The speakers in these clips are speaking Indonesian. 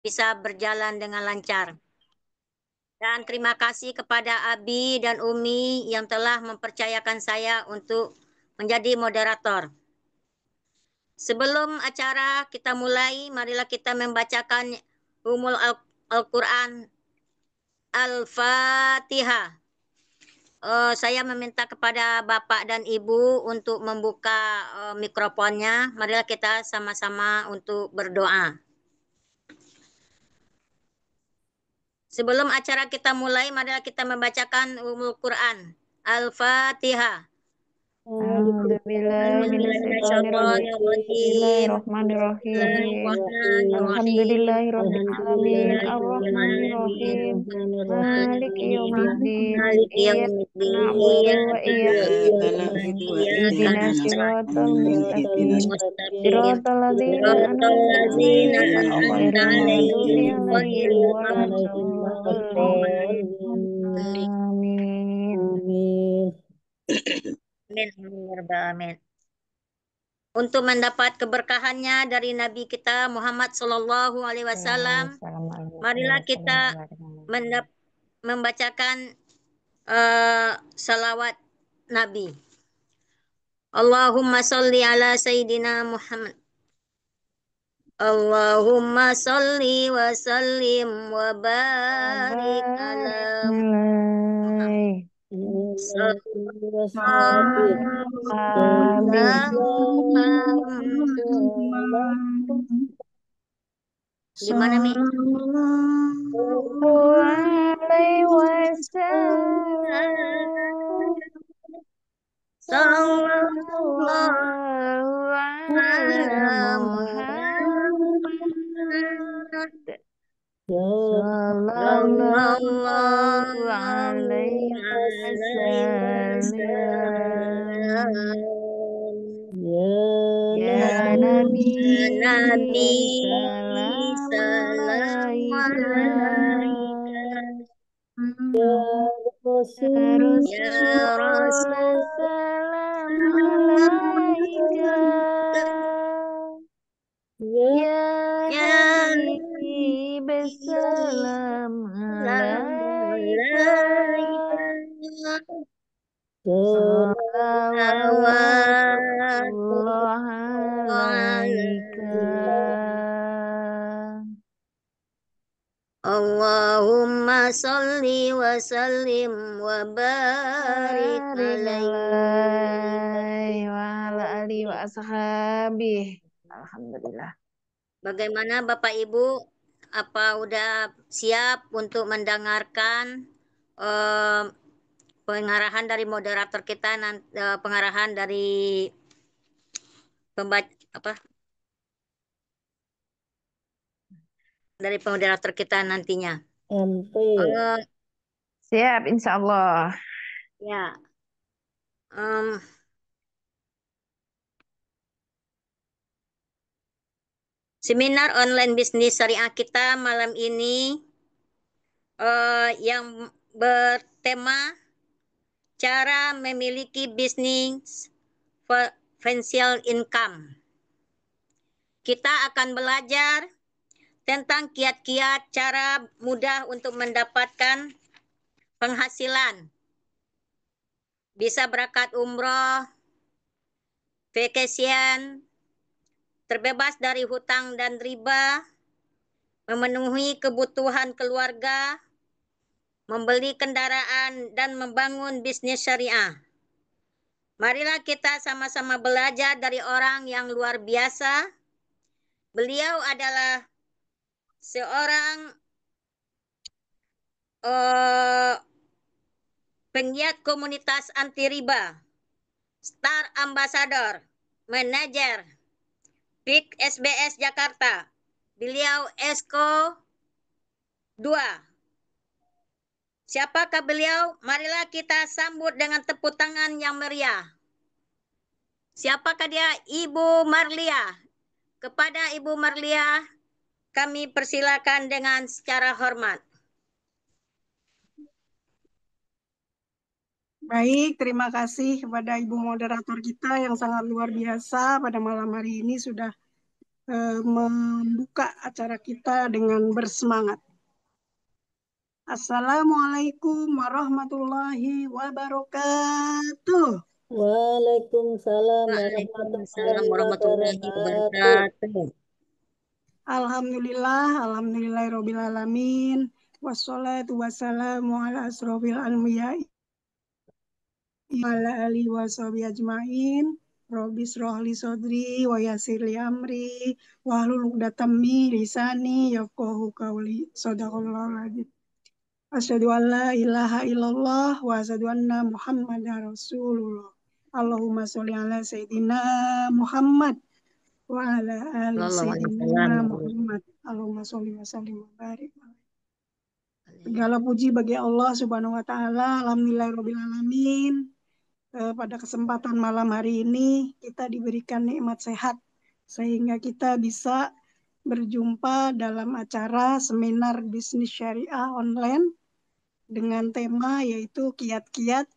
bisa berjalan dengan lancar. Dan terima kasih kepada Abi dan Umi yang telah mempercayakan saya untuk menjadi moderator. Sebelum acara kita mulai, marilah kita membacakan Umul Al-Quran Al-Fatihah. Saya meminta kepada Bapak dan Ibu untuk membuka mikrofonnya. Marilah kita sama-sama untuk berdoa. Sebelum acara kita mulai, marilah kita membacakan Ummul Quran. Al-Fatihah. Bismillahirrahmanirrahim. Alhamdulillahirrahmanirrahim. Ar-Rahmanirrahim. Maliki yaumiddin. Iyyaka na'budu wa iyyaka nasta'in. Ihdinas siratal mustaqim. Siratal ladzina an'amta 'alaihim ghairil maghdubi 'alaihim waladdallin. Amin. Amin. Untuk mendapat keberkahannya dari Nabi kita Muhammad Sallallahu Alaihi Wasallam, marilah kita membacakan salawat Nabi. Allahumma salli ala Sayyidina Muhammad. Allahumma salli wa sallim wa barik ala Muhammad. Di mana, Mi? Alaihi wasallam. Sallallahu ala Muhammad. Sallallahu alaihi wasallam. Ya Nabi, salam alaika. Ya Rasul, salam alaika. Ya Habib, salam alaika. Salawatullah alaika. Allahumma salli wa sallim wa barik alaihi wa ala alihi wa ashabih. Alhamdulillah. Bagaimana Bapak Ibu? Apa udah siap untuk mendengarkan pengarahan dari moderator kita, pengarahan dari pembaca apa? Dari moderator kita nantinya. Siap, insya Allah. Ya. Seminar online bisnis syariah kita malam ini yang bertema cara memiliki bisnis financial income. Kita akan belajar tentang kiat-kiat cara mudah untuk mendapatkan penghasilan. Bisa berangkat umroh, vacation, terbebas dari hutang dan riba, memenuhi kebutuhan keluarga, membeli kendaraan, dan membangun bisnis syariah. Marilah kita sama-sama belajar dari orang yang luar biasa. Beliau adalah seorang penggiat komunitas anti riba, Star Ambassador, manajer PIK SBS Jakarta. Beliau Esko 2. Siapakah beliau? Marilah kita sambut dengan tepuk tangan yang meriah. Siapakah dia? Ibu Marlia. Kepada Ibu Marlia, kami persilakan dengan secara hormat. Baik, terima kasih kepada Ibu moderator kita yang sangat luar biasa pada malam hari ini sudah membuka acara kita dengan bersemangat. Assalamualaikum warahmatullahi wabarakatuh. Waalaikumsalam Waalaikumsalam warahmatullahi warahmatullahi wabarakatuh. wabarakatuh. Alhamdulillahirabbil alamin. Wassalatu wassalamu ala asrofil anbiya'i wa ala alihi washabihi ajmain. Rabbi shrah li sadri wa yassir li amri wahlul 'uqdatam min lisani yafqahu qawli. Shadaqallahul adzim. Asyhadu an la ilaha illallah wa asyhadu anna Muhammadar Rasulullah. Allahumma sholli ala sayyidina Muhammad wa ala ali Sallallahu alaihi sayyidina wasallam. Muhammad. Allahumma sholli wa sallim wa barik. Segala puji bagi Allah Subhanahu wa taala. Alhamdulillahirabbil alamin. Pada kesempatan malam hari ini kita diberikan nikmat sehat sehingga kita bisa berjumpa dalam acara seminar bisnis syariah online dengan tema yaitu kiat-kiat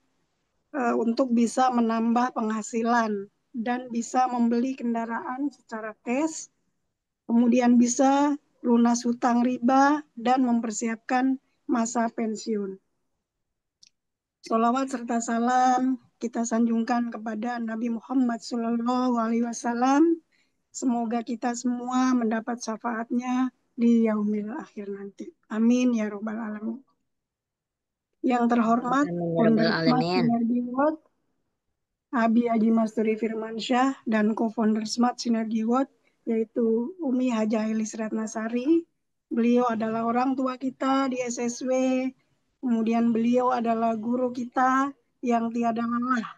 untuk bisa menambah penghasilan dan bisa membeli kendaraan secara cash, kemudian bisa lunas hutang riba dan mempersiapkan masa pensiun. Sholawat serta salam kita sanjungkan kepada Nabi Muhammad SAW. Semoga kita semua mendapat syafaatnya di yaumil akhir nanti. Amin ya robbal alamin. Yang terhormat Amin ya Founder rabbal Smart alamin. Synergy World, Abi Adi Masturi Firmansyah, dan co-founder Smart Synergy World, yaitu Umi Haja Elis Ratnasari. Beliau adalah orang tua kita di SSW, kemudian beliau adalah guru kita yang tiada lelah,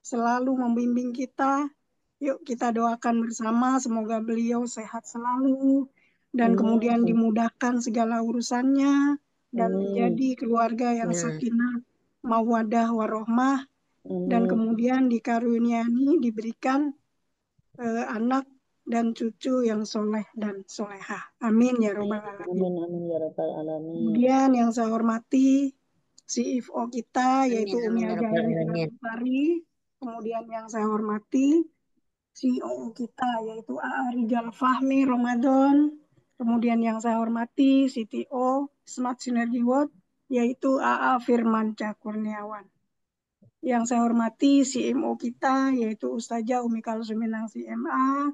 selalu membimbing kita. Yuk kita doakan bersama, semoga beliau sehat selalu, dan kemudian dimudahkan segala urusannya, dan menjadi keluarga yang sakinah, mawaddah, warohmah, dan kemudian dikaruniai diberikan anak dan cucu yang soleh dan solehah. Amin ya robbal alamin. Amin ya rabbal alamin. Kemudian yang saya hormati CFO kita yaitu Amin, Umi amin ya Haja rabbal Elis alamin. Ratnasari. Kemudian yang saya hormati CEO kita yaitu AA Rijal Fahmi Ramadan. Kemudian yang saya hormati CTO Smart Synergy World yaitu AA Firman Kurniawan. Yang saya hormati CMO kita yaitu Ustazah Umi Kalsuminang CMA.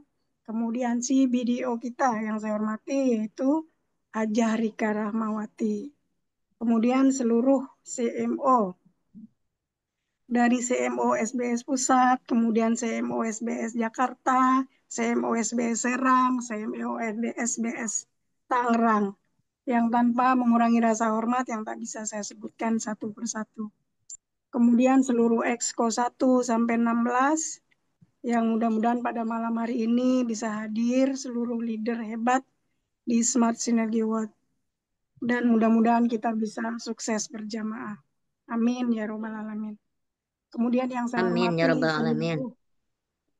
Kemudian si BDO kita yang saya hormati yaitu Hajah Rika Rahmawati. Kemudian seluruh CMO dari CMO SBS Pusat, kemudian CMO SBS Jakarta, CMO SBS Serang, CMO SBS Tangerang, yang tanpa mengurangi rasa hormat yang tak bisa saya sebutkan satu persatu. Kemudian seluruh Exco 1 sampai 16 yang mudah-mudahan pada malam hari ini bisa hadir seluruh leader hebat di Smart Synergy World. Dan mudah-mudahan kita bisa sukses berjamaah. Amin ya robbal alamin. Kemudian yang saya Amin hormati ya rabbal alamin. seluruh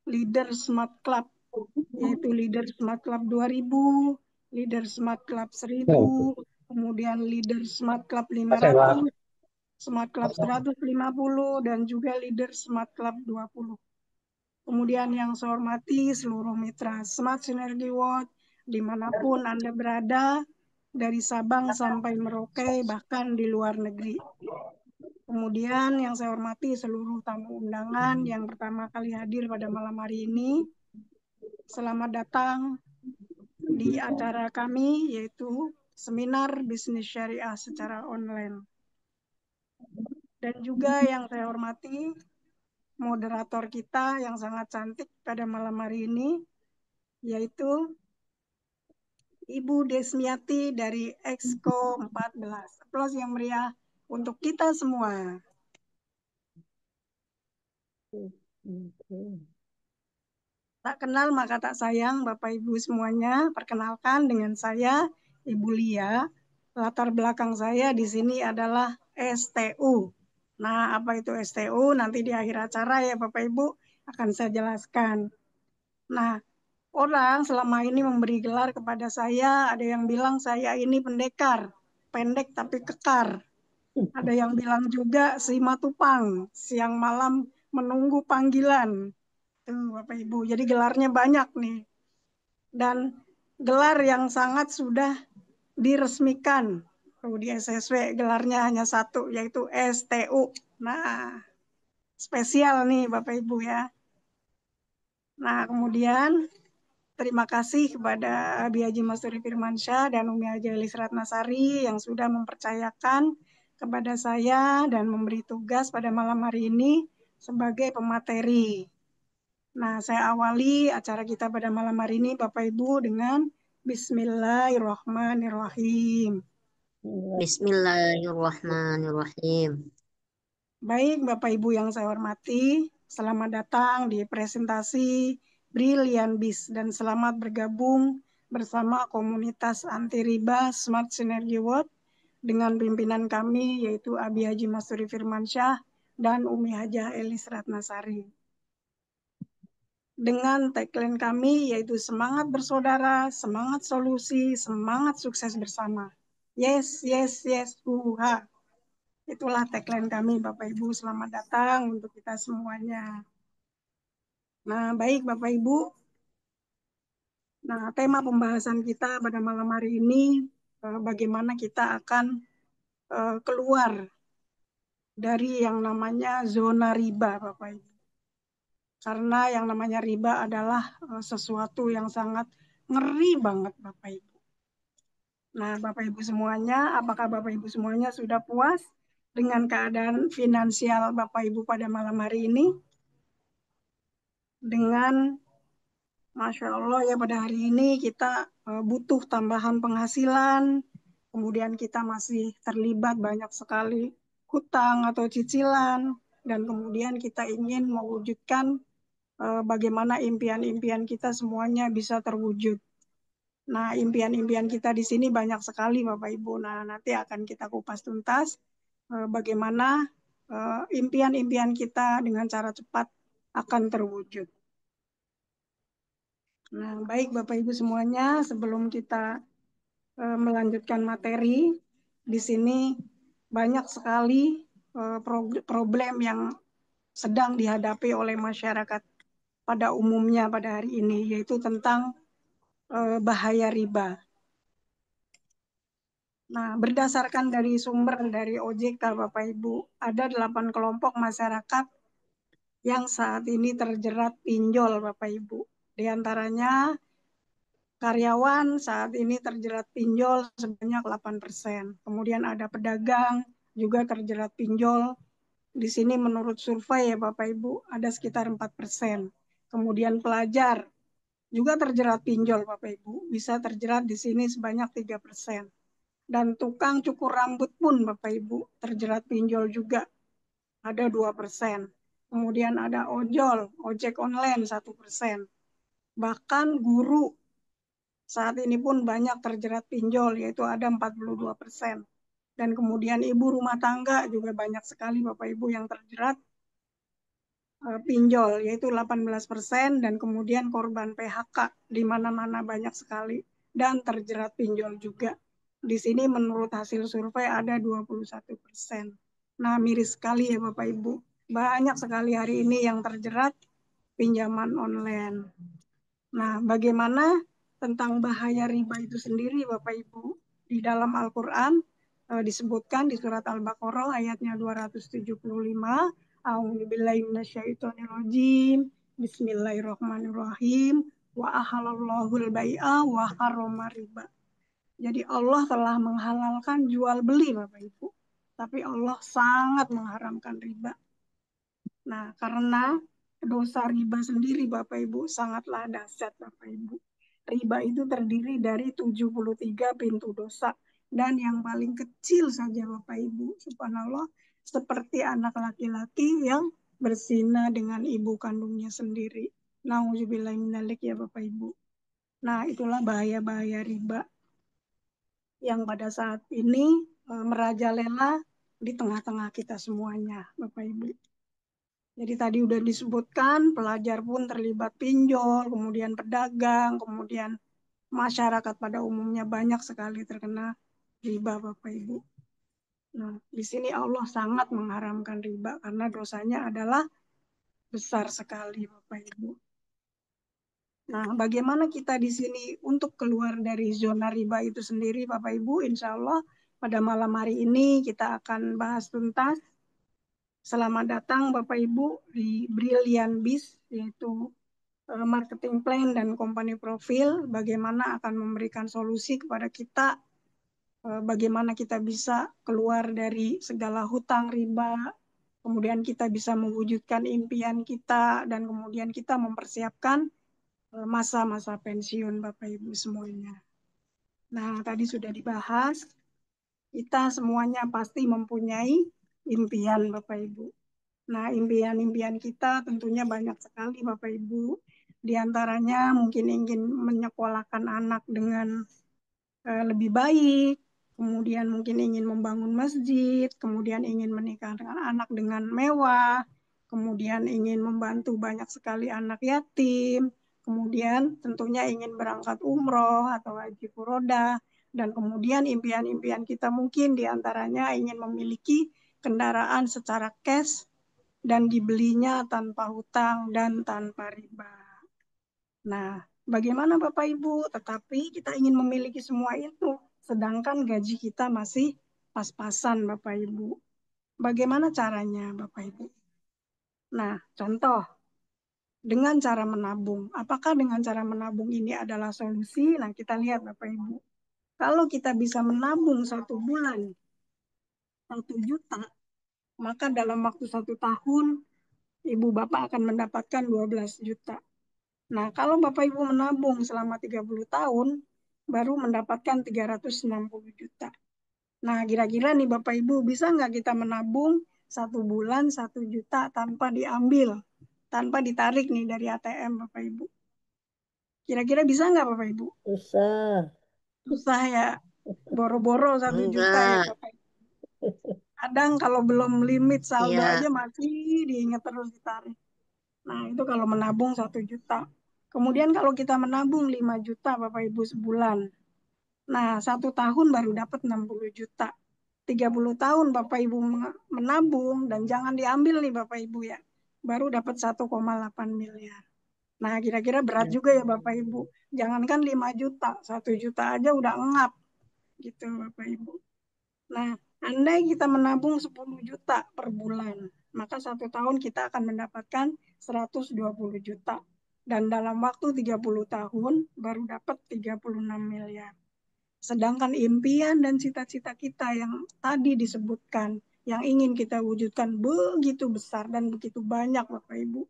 leader Smart Club, yaitu leader Smart Club 2000, leader Smart Club 1000, kemudian leader Smart Club 500, Smart Club 150, dan juga leader Smart Club 20. Kemudian yang saya hormati seluruh mitra Smart Synergy World, dimanapun Anda berada, dari Sabang sampai Merauke, bahkan di luar negeri. Kemudian yang saya hormati seluruh tamu undangan yang pertama kali hadir pada malam hari ini. Selamat datang di acara kami yaitu Seminar Bisnis Syariah secara online. Dan juga yang saya hormati moderator kita yang sangat cantik pada malam hari ini yaitu Ibu Desmiati dari Exco 14. Aplaus yang meriah untuk kita semua. Tak kenal maka tak sayang, Bapak Ibu semuanya. Perkenalkan dengan saya, Ibu Lia. Latar belakang saya di sini adalah STU. Nah, apa itu STU? Nanti di akhir acara ya Bapak Ibu akan saya jelaskan. Nah, orang selama ini memberi gelar kepada saya, ada yang bilang saya ini pendekar, pendek tapi kekar. Ada yang bilang juga si Matupang, siang malam menunggu panggilan. Tuh Bapak Ibu, jadi gelarnya banyak nih. dan gelar yang sangat sudah diresmikan. Di SSW gelarnya hanya satu, yaitu STU. Nah, spesial nih Bapak Ibu ya. Nah, kemudian terima kasih kepada Abi Haji Masturi Firmansyah dan Umi Haji Elis Ratnasari yang sudah mempercayakan kepada saya dan memberi tugas pada malam hari ini sebagai pemateri. Nah, saya awali acara kita pada malam hari ini Bapak Ibu dengan Bismillahirrahmanirrahim. Bismillahirrahmanirrahim. Baik Bapak Ibu yang saya hormati, selamat datang di presentasi Brilliant Biz dan selamat bergabung bersama komunitas anti riba Smart Synergy World dengan pimpinan kami yaitu Abi Haji Masturi Firmansyah dan Umi Hajah Elis Ratnasari. Dengan tagline kami yaitu semangat bersaudara, semangat solusi, semangat sukses bersama. Yes, yes, yes, uha. Itulah tagline kami Bapak Ibu. Selamat datang untuk kita semuanya. Nah, baik Bapak Ibu. Nah, tema pembahasan kita pada malam hari ini bagaimana kita akan keluar dari yang namanya zona riba Bapak Ibu. Karena yang namanya riba adalah sesuatu yang sangat ngeri banget Bapak Ibu. Nah, Bapak Ibu semuanya, apakah Bapak Ibu semuanya sudah puas dengan keadaan finansial Bapak Ibu pada malam hari ini? Dengan Masya Allah ya pada hari ini kita butuh tambahan penghasilan, kemudian kita masih terlibat banyak sekali hutang atau cicilan, dan kemudian kita ingin mewujudkan bagaimana impian-impian kita semuanya bisa terwujud. Nah, impian-impian kita di sini banyak sekali Bapak Ibu. Nah, nanti akan kita kupas tuntas bagaimana impian-impian kita dengan cara cepat akan terwujud. Nah, baik Bapak Ibu semuanya, sebelum kita melanjutkan materi, di sini banyak sekali problem yang sedang dihadapi oleh masyarakat pada umumnya pada hari ini, yaitu tentang bahaya riba. Nah, berdasarkan dari sumber dari OJK, Bapak Ibu, ada 8 kelompok masyarakat yang saat ini terjerat pinjol, Bapak Ibu. Di antaranya karyawan saat ini terjerat pinjol sebanyak 8%. Kemudian ada pedagang juga terjerat pinjol. Di sini menurut survei ya Bapak Ibu ada sekitar 4%. Kemudian pelajar juga terjerat pinjol Bapak Ibu. Bisa terjerat di sini sebanyak 3%. Dan tukang cukur rambut pun Bapak Ibu terjerat pinjol juga ada 2%. Kemudian ada ojol, ojek online 1%. Bahkan guru saat ini pun banyak terjerat pinjol, yaitu ada 42%. Dan kemudian ibu rumah tangga juga banyak sekali Bapak Ibu yang terjerat pinjol, yaitu 18%. Dan kemudian korban PHK di mana-mana banyak sekali. Dan terjerat pinjol juga. Di sini menurut hasil survei ada 21%. Nah, miris sekali ya Bapak Ibu. Banyak sekali hari ini yang terjerat pinjaman online. Nah, bagaimana tentang bahaya riba itu sendiri Bapak Ibu? Di dalam Al-Quran disebutkan di surat Al-Baqarah ayatnya 275. A'udzubillahi minasyaitonirrajim. Bismillahirrahmanirrahim. Wa ahalallahul bai'a wa harrama riba. Jadi Allah telah menghalalkan jual beli Bapak Ibu. Tapi Allah sangat mengharamkan riba. Nah, karena dosa riba sendiri Bapak Ibu sangatlah dahsyat Bapak Ibu. Riba itu terdiri dari 73 pintu dosa. Dan yang paling kecil saja Bapak Ibu, subhanallah, seperti anak laki-laki yang berzina dengan ibu kandungnya sendiri. Nauzubillahimindzalik ya Bapak Ibu. Nah, itulah bahaya-bahaya riba yang pada saat ini merajalela di tengah-tengah kita semuanya Bapak Ibu. Jadi tadi udah disebutkan, pelajar pun terlibat pinjol, kemudian pedagang, kemudian masyarakat pada umumnya banyak sekali terkena riba, Bapak Ibu. Nah, di sini Allah sangat mengharamkan riba karena dosanya adalah besar sekali, Bapak Ibu. Nah, bagaimana kita di sini untuk keluar dari zona riba itu sendiri, Bapak Ibu? Insya Allah pada malam hari ini kita akan bahas tuntas. Selamat datang Bapak Ibu di Brilliant Biz, yaitu marketing plan dan company profile, bagaimana akan memberikan solusi kepada kita, bagaimana kita bisa keluar dari segala hutang riba, kemudian kita bisa mewujudkan impian kita, dan kemudian kita mempersiapkan masa-masa pensiun Bapak Ibu semuanya. Nah, tadi sudah dibahas, kita semuanya pasti mempunyai impian Bapak Ibu. Nah, impian-impian kita tentunya banyak sekali Bapak Ibu. Di antaranya mungkin ingin menyekolahkan anak dengan lebih baik, kemudian mungkin ingin membangun masjid, kemudian ingin menikah dengan anak dengan mewah, kemudian ingin membantu banyak sekali anak yatim, kemudian tentunya ingin berangkat umroh atau haji furoda, dan kemudian impian-impian kita mungkin diantaranya ingin memiliki kendaraan secara cash dan dibelinya tanpa hutang dan tanpa riba. Nah, bagaimana Bapak Ibu? Tetapi kita ingin memiliki semua itu, sedangkan gaji kita masih pas-pasan Bapak Ibu. Bagaimana caranya Bapak Ibu? Nah, contoh dengan cara menabung. Apakah dengan cara menabung ini adalah solusi? Nah, kita lihat Bapak Ibu. Kalau kita bisa menabung 1 bulan 1 juta, maka dalam waktu 1 tahun Ibu Bapak akan mendapatkan 12 juta. Nah, kalau Bapak Ibu menabung selama 30 tahun, baru mendapatkan 360 juta. Nah, kira-kira nih Bapak Ibu, bisa nggak kita menabung 1 bulan 1 juta tanpa diambil, tanpa ditarik nih dari ATM Bapak Ibu? Kira-kira bisa nggak Bapak Ibu? Susah. Susah ya, boro-boro 1 juta ya Enggak. Bapak Ibu. Kadang kalau belum limit saldo Iya. aja masih diingat terus ditarik. Nah, itu kalau menabung 1 juta. Kemudian kalau kita menabung 5 juta Bapak Ibu sebulan. Nah, 1 tahun baru dapat 60 juta. 30 tahun Bapak Ibu menabung dan jangan diambil nih Bapak Ibu ya. Baru dapat 1,8 miliar. Nah, kira-kira berat juga ya Bapak Ibu. Jangankan 5 juta, 1 juta aja udah ngap gitu Bapak Ibu. Nah, andai kita menabung 10 juta per bulan, maka 1 tahun kita akan mendapatkan 120 juta. Dan dalam waktu 30 tahun baru dapat 36 miliar. Sedangkan impian dan cita-cita kita yang tadi disebutkan, yang ingin kita wujudkan begitu besar dan begitu banyak Bapak Ibu.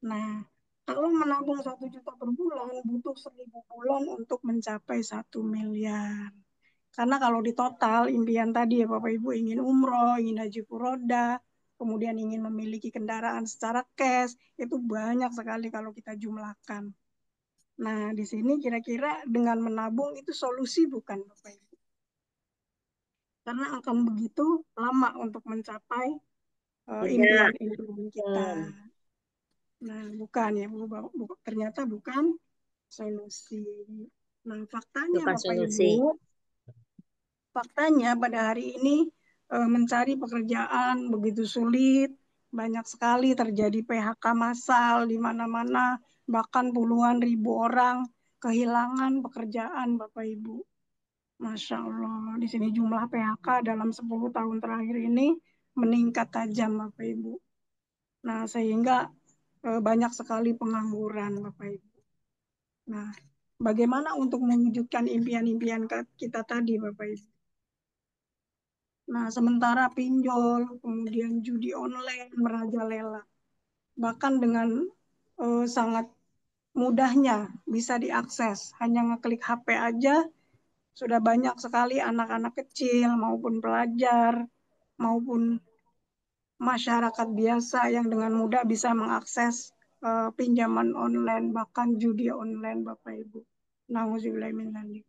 Nah, kalau menabung 1 juta per bulan, butuh 1.000 bulan untuk mencapai 1 miliar. Karena kalau di total impian tadi ya Bapak Ibu ingin umroh, ingin haji furoda, kemudian ingin memiliki kendaraan secara cash, itu banyak sekali kalau kita jumlahkan. Nah, di sini kira-kira dengan menabung itu solusi bukan Bapak Ibu? Karena akan begitu lama untuk mencapai Tidak. impian-impian kita. Kan. Nah, bukan ya, ternyata bukan solusi. Nah, faktanya Bukan Bapak solusi. Ibu, faktanya pada hari ini mencari pekerjaan begitu sulit, banyak sekali terjadi PHK massal di mana-mana, bahkan puluhan ribu orang kehilangan pekerjaan Bapak Ibu. Masya Allah, di sini jumlah PHK dalam 10 tahun terakhir ini meningkat tajam Bapak Ibu. Nah, sehingga banyak sekali pengangguran Bapak Ibu. Nah, bagaimana untuk mewujudkan impian-impian kita tadi Bapak Ibu? Nah, sementara pinjol, kemudian judi online merajalela, bahkan dengan sangat mudahnya bisa diakses, hanya ngeklik HP aja sudah banyak sekali anak-anak kecil maupun pelajar maupun masyarakat biasa yang dengan mudah bisa mengakses pinjaman online bahkan judi online Bapak Ibu. Nauzubillahi.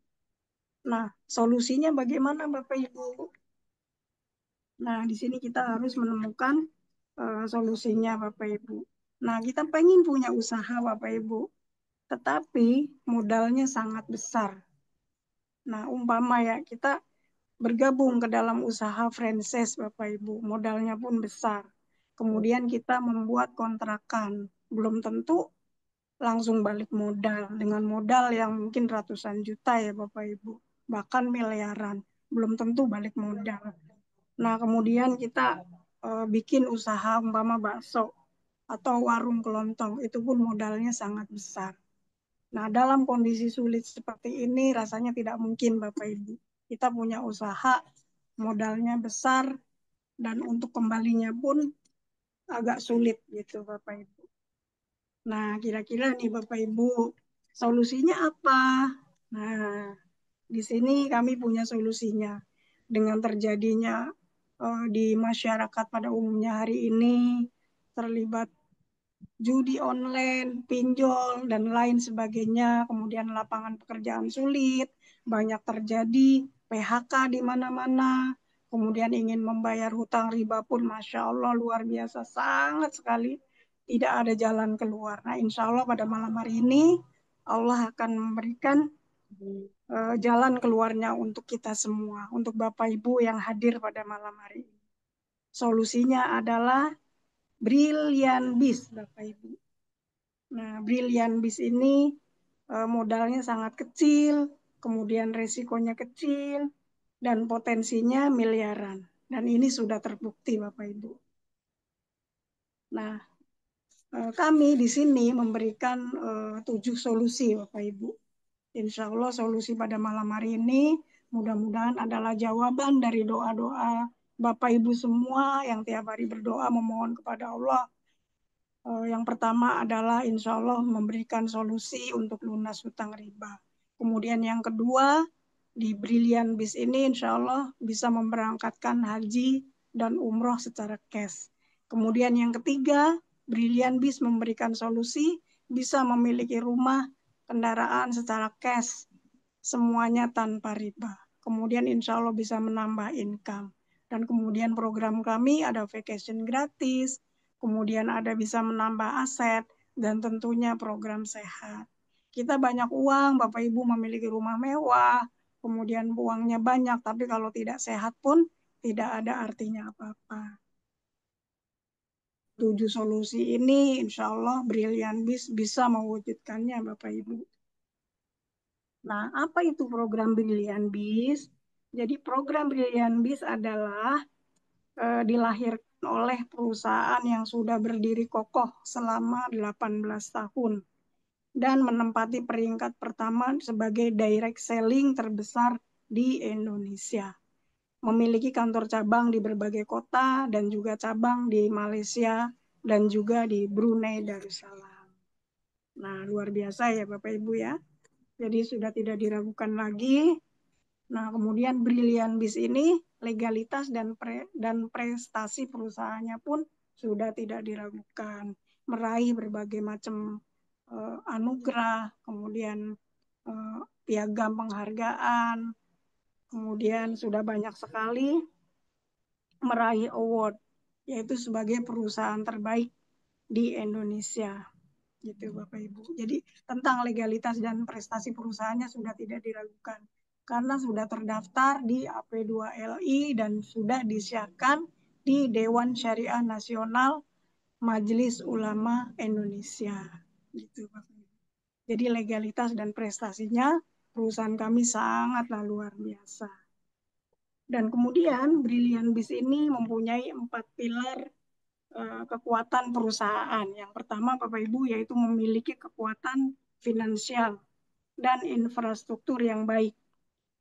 Nah, solusinya bagaimana Bapak Ibu? Nah, di sini kita harus menemukan solusinya Bapak Ibu. Nah, kita pengen punya usaha Bapak Ibu, tetapi modalnya sangat besar. Nah, umpama ya kita bergabung ke dalam usaha franchise Bapak Ibu, modalnya pun besar. Kemudian kita membuat kontrakan, belum tentu langsung balik modal dengan modal yang mungkin ratusan juta ya Bapak Ibu, bahkan miliaran, belum tentu balik modal. Nah, kemudian kita bikin usaha umpama bakso atau warung kelontong, itu pun modalnya sangat besar. Nah, dalam kondisi sulit seperti ini rasanya tidak mungkin Bapak Ibu. Kita punya usaha, modalnya besar, dan untuk kembalinya pun agak sulit gitu Bapak Ibu. Nah, kira-kira nih Bapak Ibu, solusinya apa? Nah, di sini kami punya solusinya. Dengan terjadinya di masyarakat pada umumnya hari ini terlibat judi online, pinjol, dan lain sebagainya, kemudian lapangan pekerjaan sulit, banyak terjadi PHK di mana-mana, kemudian ingin membayar hutang riba pun Masya Allah luar biasa, sangat sekali, tidak ada jalan keluar. Nah, insya Allah pada malam hari ini, Allah akan memberikan jalan keluarnya untuk kita semua, untuk Bapak Ibu yang hadir pada malam hari ini. Solusinya adalah Brilliant Biz, Bapak Ibu. Nah, Brilliant Biz ini modalnya sangat kecil, kemudian resikonya kecil, dan potensinya miliaran. Dan ini sudah terbukti, Bapak Ibu. Nah, kami di sini memberikan 7 solusi, Bapak Ibu. Insya Allah solusi pada malam hari ini mudah-mudahan adalah jawaban dari doa-doa Bapak Ibu semua yang tiap hari berdoa memohon kepada Allah. Yang pertama adalah insya Allah memberikan solusi untuk lunas hutang riba. Kemudian yang kedua, di Brilliant Biz ini insya Allah bisa memberangkatkan haji dan umroh secara cash. Kemudian yang ketiga, Brilliant Biz memberikan solusi bisa memiliki rumah, kendaraan secara cash, semuanya tanpa riba. Kemudian insya Allah bisa menambah income. Dan kemudian program kami ada vacation gratis, kemudian ada bisa menambah aset, dan tentunya program sehat. Kita banyak uang, Bapak Ibu memiliki rumah mewah, kemudian uangnya banyak, tapi kalau tidak sehat pun tidak ada artinya apa-apa. 7 solusi ini insya Allah Brilliant Biz bisa mewujudkannya Bapak Ibu. Nah, apa itu program Brilliant Biz? Jadi program Brilliant Biz adalah dilahirkan oleh perusahaan yang sudah berdiri kokoh selama 18 tahun dan menempati peringkat pertama sebagai direct selling terbesar di Indonesia. Memiliki kantor cabang di berbagai kota dan juga cabang di Malaysia dan juga di Brunei Darussalam. Nah, luar biasa ya Bapak Ibu ya. Jadi sudah tidak diragukan lagi. Nah, kemudian Brilliant Biz ini legalitas dan prestasi perusahaannya pun sudah tidak diragukan. Meraih berbagai macam anugerah, kemudian piagam penghargaan, kemudian sudah banyak sekali meraih award, yaitu sebagai perusahaan terbaik di Indonesia. Gitu Bapak Ibu. Jadi tentang legalitas dan prestasi perusahaannya sudah tidak diragukan karena sudah terdaftar di AP2LI dan sudah disiarkan di Dewan Syariah Nasional Majelis Ulama Indonesia. Gitu Bapak Ibu. Jadi legalitas dan prestasinya perusahaan kami sangatlah luar biasa. Dan kemudian Brilliant Biz ini mempunyai 4 pilar kekuatan perusahaan. Yang pertama Bapak Ibu yaitu memiliki kekuatan finansial dan infrastruktur yang baik.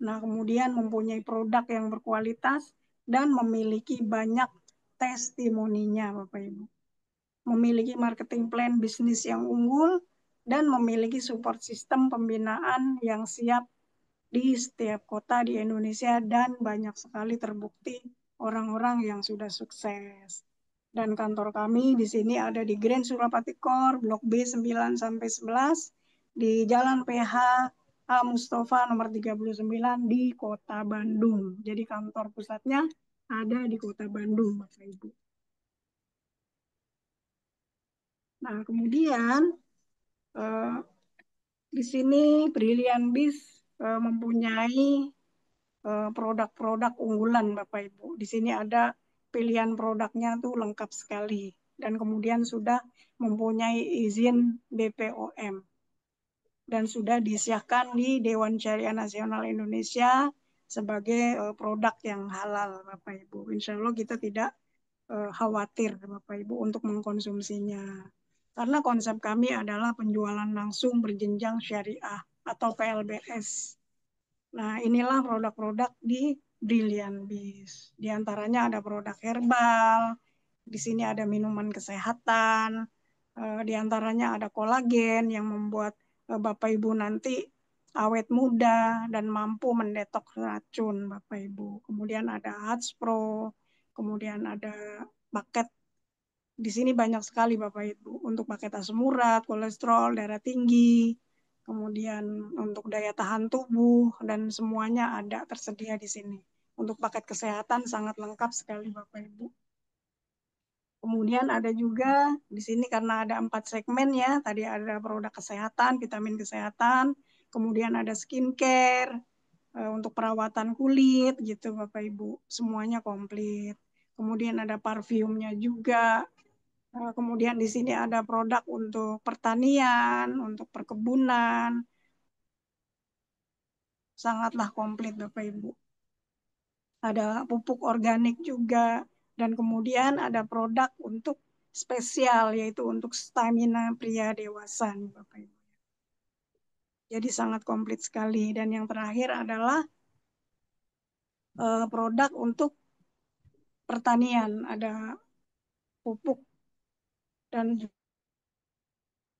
Nah, kemudian mempunyai produk yang berkualitas dan memiliki banyak testimoninya Bapak Ibu. Memiliki marketing plan bisnis yang unggul dan memiliki support sistem pembinaan yang siap di setiap kota di Indonesia dan banyak sekali terbukti orang-orang yang sudah sukses. Dan kantor kami di sini ada di Grand Surapati Core, Blok B 9 sampai 11, di Jalan PH A Mustafa nomor 39 di Kota Bandung. Jadi kantor pusatnya ada di Kota Bandung, Bapak Ibu. Nah, kemudian di sini Brilliant Biz mempunyai produk-produk unggulan Bapak Ibu. Di sini ada pilihan produknya tuh lengkap sekali. dan kemudian sudah mempunyai izin BPOM dan sudah disahkan di Dewan Syariah Nasional Indonesia sebagai produk yang halal, Bapak Ibu. Insya Allah kita tidak khawatir, Bapak Ibu, untuk mengkonsumsinya. Karena konsep kami adalah penjualan langsung berjenjang syariah atau PLBS. Nah, inilah produk-produk di Brilliant Bees. Di antaranya ada produk herbal, di sini ada minuman kesehatan, di antaranya ada kolagen yang membuat Bapak Ibu nanti awet muda dan mampu mendetoks racun, Bapak Ibu. Kemudian ada Hearts Pro, kemudian ada paket. Di sini banyak sekali Bapak Ibu untuk paket asam urat, kolesterol, darah tinggi, kemudian untuk daya tahan tubuh dan semuanya ada tersedia di sini. Untuk paket kesehatan sangat lengkap sekali Bapak Ibu. Kemudian ada juga di sini karena ada 4 segmen ya. Tadi ada produk kesehatan, vitamin kesehatan, kemudian ada skincare, untuk perawatan kulit gitu Bapak Ibu. Semuanya komplit. Kemudian ada parfumnya juga. Kemudian di sini ada produk untuk pertanian, untuk perkebunan. Sangatlah komplit Bapak Ibu. Ada pupuk organik juga. Dan kemudian ada produk untuk spesial, yaitu untuk stamina pria dewasa nih Bapak Ibu. Jadi sangat komplit sekali. Dan yang terakhir adalah produk untuk pertanian. Ada pupuk dan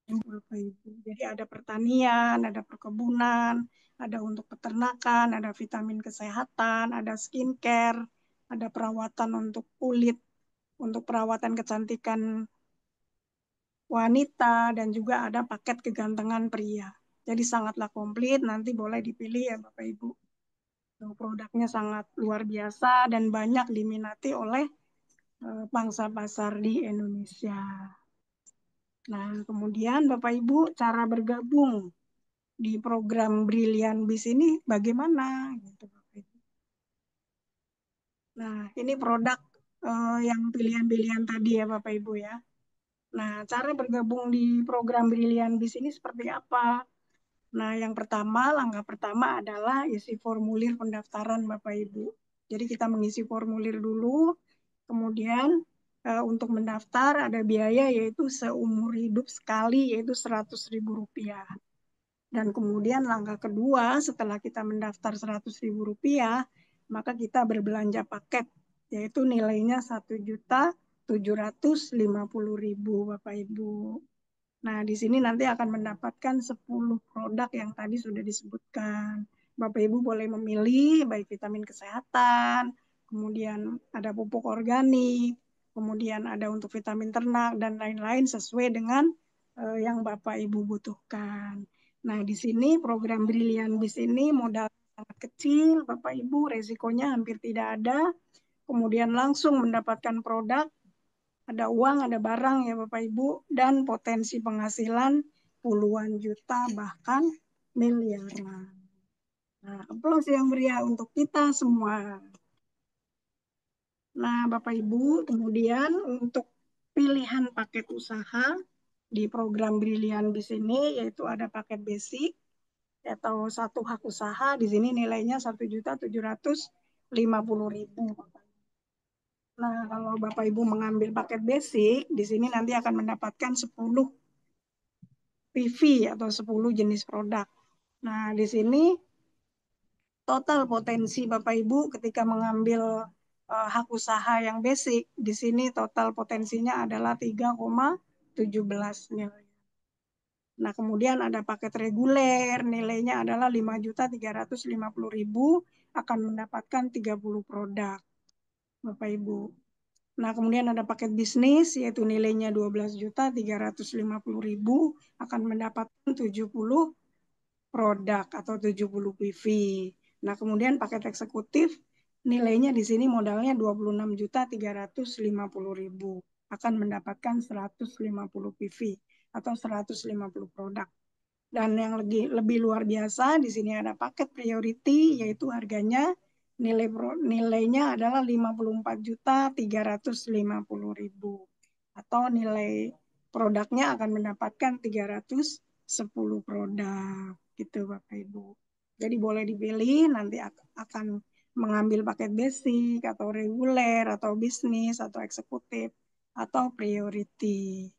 Bapak Ibu. Jadi ada pertanian, ada perkebunan, ada untuk peternakan, ada vitamin kesehatan, ada skincare, ada perawatan untuk kulit, untuk perawatan kecantikan wanita, dan juga ada paket kegantengan pria. Jadi sangatlah komplit, nanti boleh dipilih ya Bapak Ibu. Produknya sangat luar biasa dan banyak diminati oleh pangsa pasar di Indonesia. Nah, kemudian Bapak Ibu cara bergabung di program Brilliant Bees ini bagaimana gitu Bapak Ibu. Nah, ini produk yang pilihan-pilihan tadi ya Bapak Ibu ya. Nah, cara bergabung di program Brilliant Bees ini seperti apa? Nah, yang pertama, langkah pertama adalah isi formulir pendaftaran Bapak Ibu. Jadi kita mengisi formulir dulu, kemudian untuk mendaftar ada biaya yaitu seumur hidup sekali yaitu Rp100.000. Dan kemudian langkah kedua setelah kita mendaftar Rp100.000, maka kita berbelanja paket yaitu nilainya Rp1.750.000 Bapak Ibu. Nah, di sini nanti akan mendapatkan 10 produk yang tadi sudah disebutkan. Bapak Ibu boleh memilih baik vitamin kesehatan, kemudian ada pupuk organik, kemudian ada untuk vitamin ternak dan lain-lain sesuai dengan yang Bapak Ibu butuhkan. Nah, di sini program Brilliant Bees ini modal sangat kecil, Bapak Ibu, resikonya hampir tidak ada. Kemudian langsung mendapatkan produk, ada uang, ada barang ya Bapak Ibu, dan potensi penghasilan puluhan juta bahkan miliaran. Nah, aplaus yang meriah untuk kita semua. Nah, Bapak Ibu, kemudian untuk pilihan paket usaha di program Brilliant Bees ini yaitu ada paket basic atau satu hak usaha, di sini nilainya Rp1.750.000. Nah, kalau Bapak Ibu mengambil paket basic, di sini nanti akan mendapatkan 10 PV atau 10 jenis produk. Nah, di sini total potensi Bapak Ibu ketika mengambil hak usaha yang basic, di sini total potensinya adalah 3,17 miliar. Nah, kemudian ada paket reguler, nilainya adalah Rp5.350.000, akan mendapatkan 30 produk, Bapak Ibu. Nah, kemudian ada paket bisnis, yaitu nilainya Rp12.350.000, akan mendapatkan 70 produk atau 70 PV. Nah, kemudian paket eksekutif, nilainya di sini modalnya Rp26.350.000, akan mendapatkan 150 PV atau 150 produk. Dan yang lebih luar biasa, di sini ada paket priority, yaitu harganya nilainya adalah Rp54.350.000 atau nilai produknya akan mendapatkan 310 produk gitu Bapak Ibu. Jadi boleh dipilih nanti akan mengambil paket basic atau reguler atau bisnis atau eksekutif atau priority.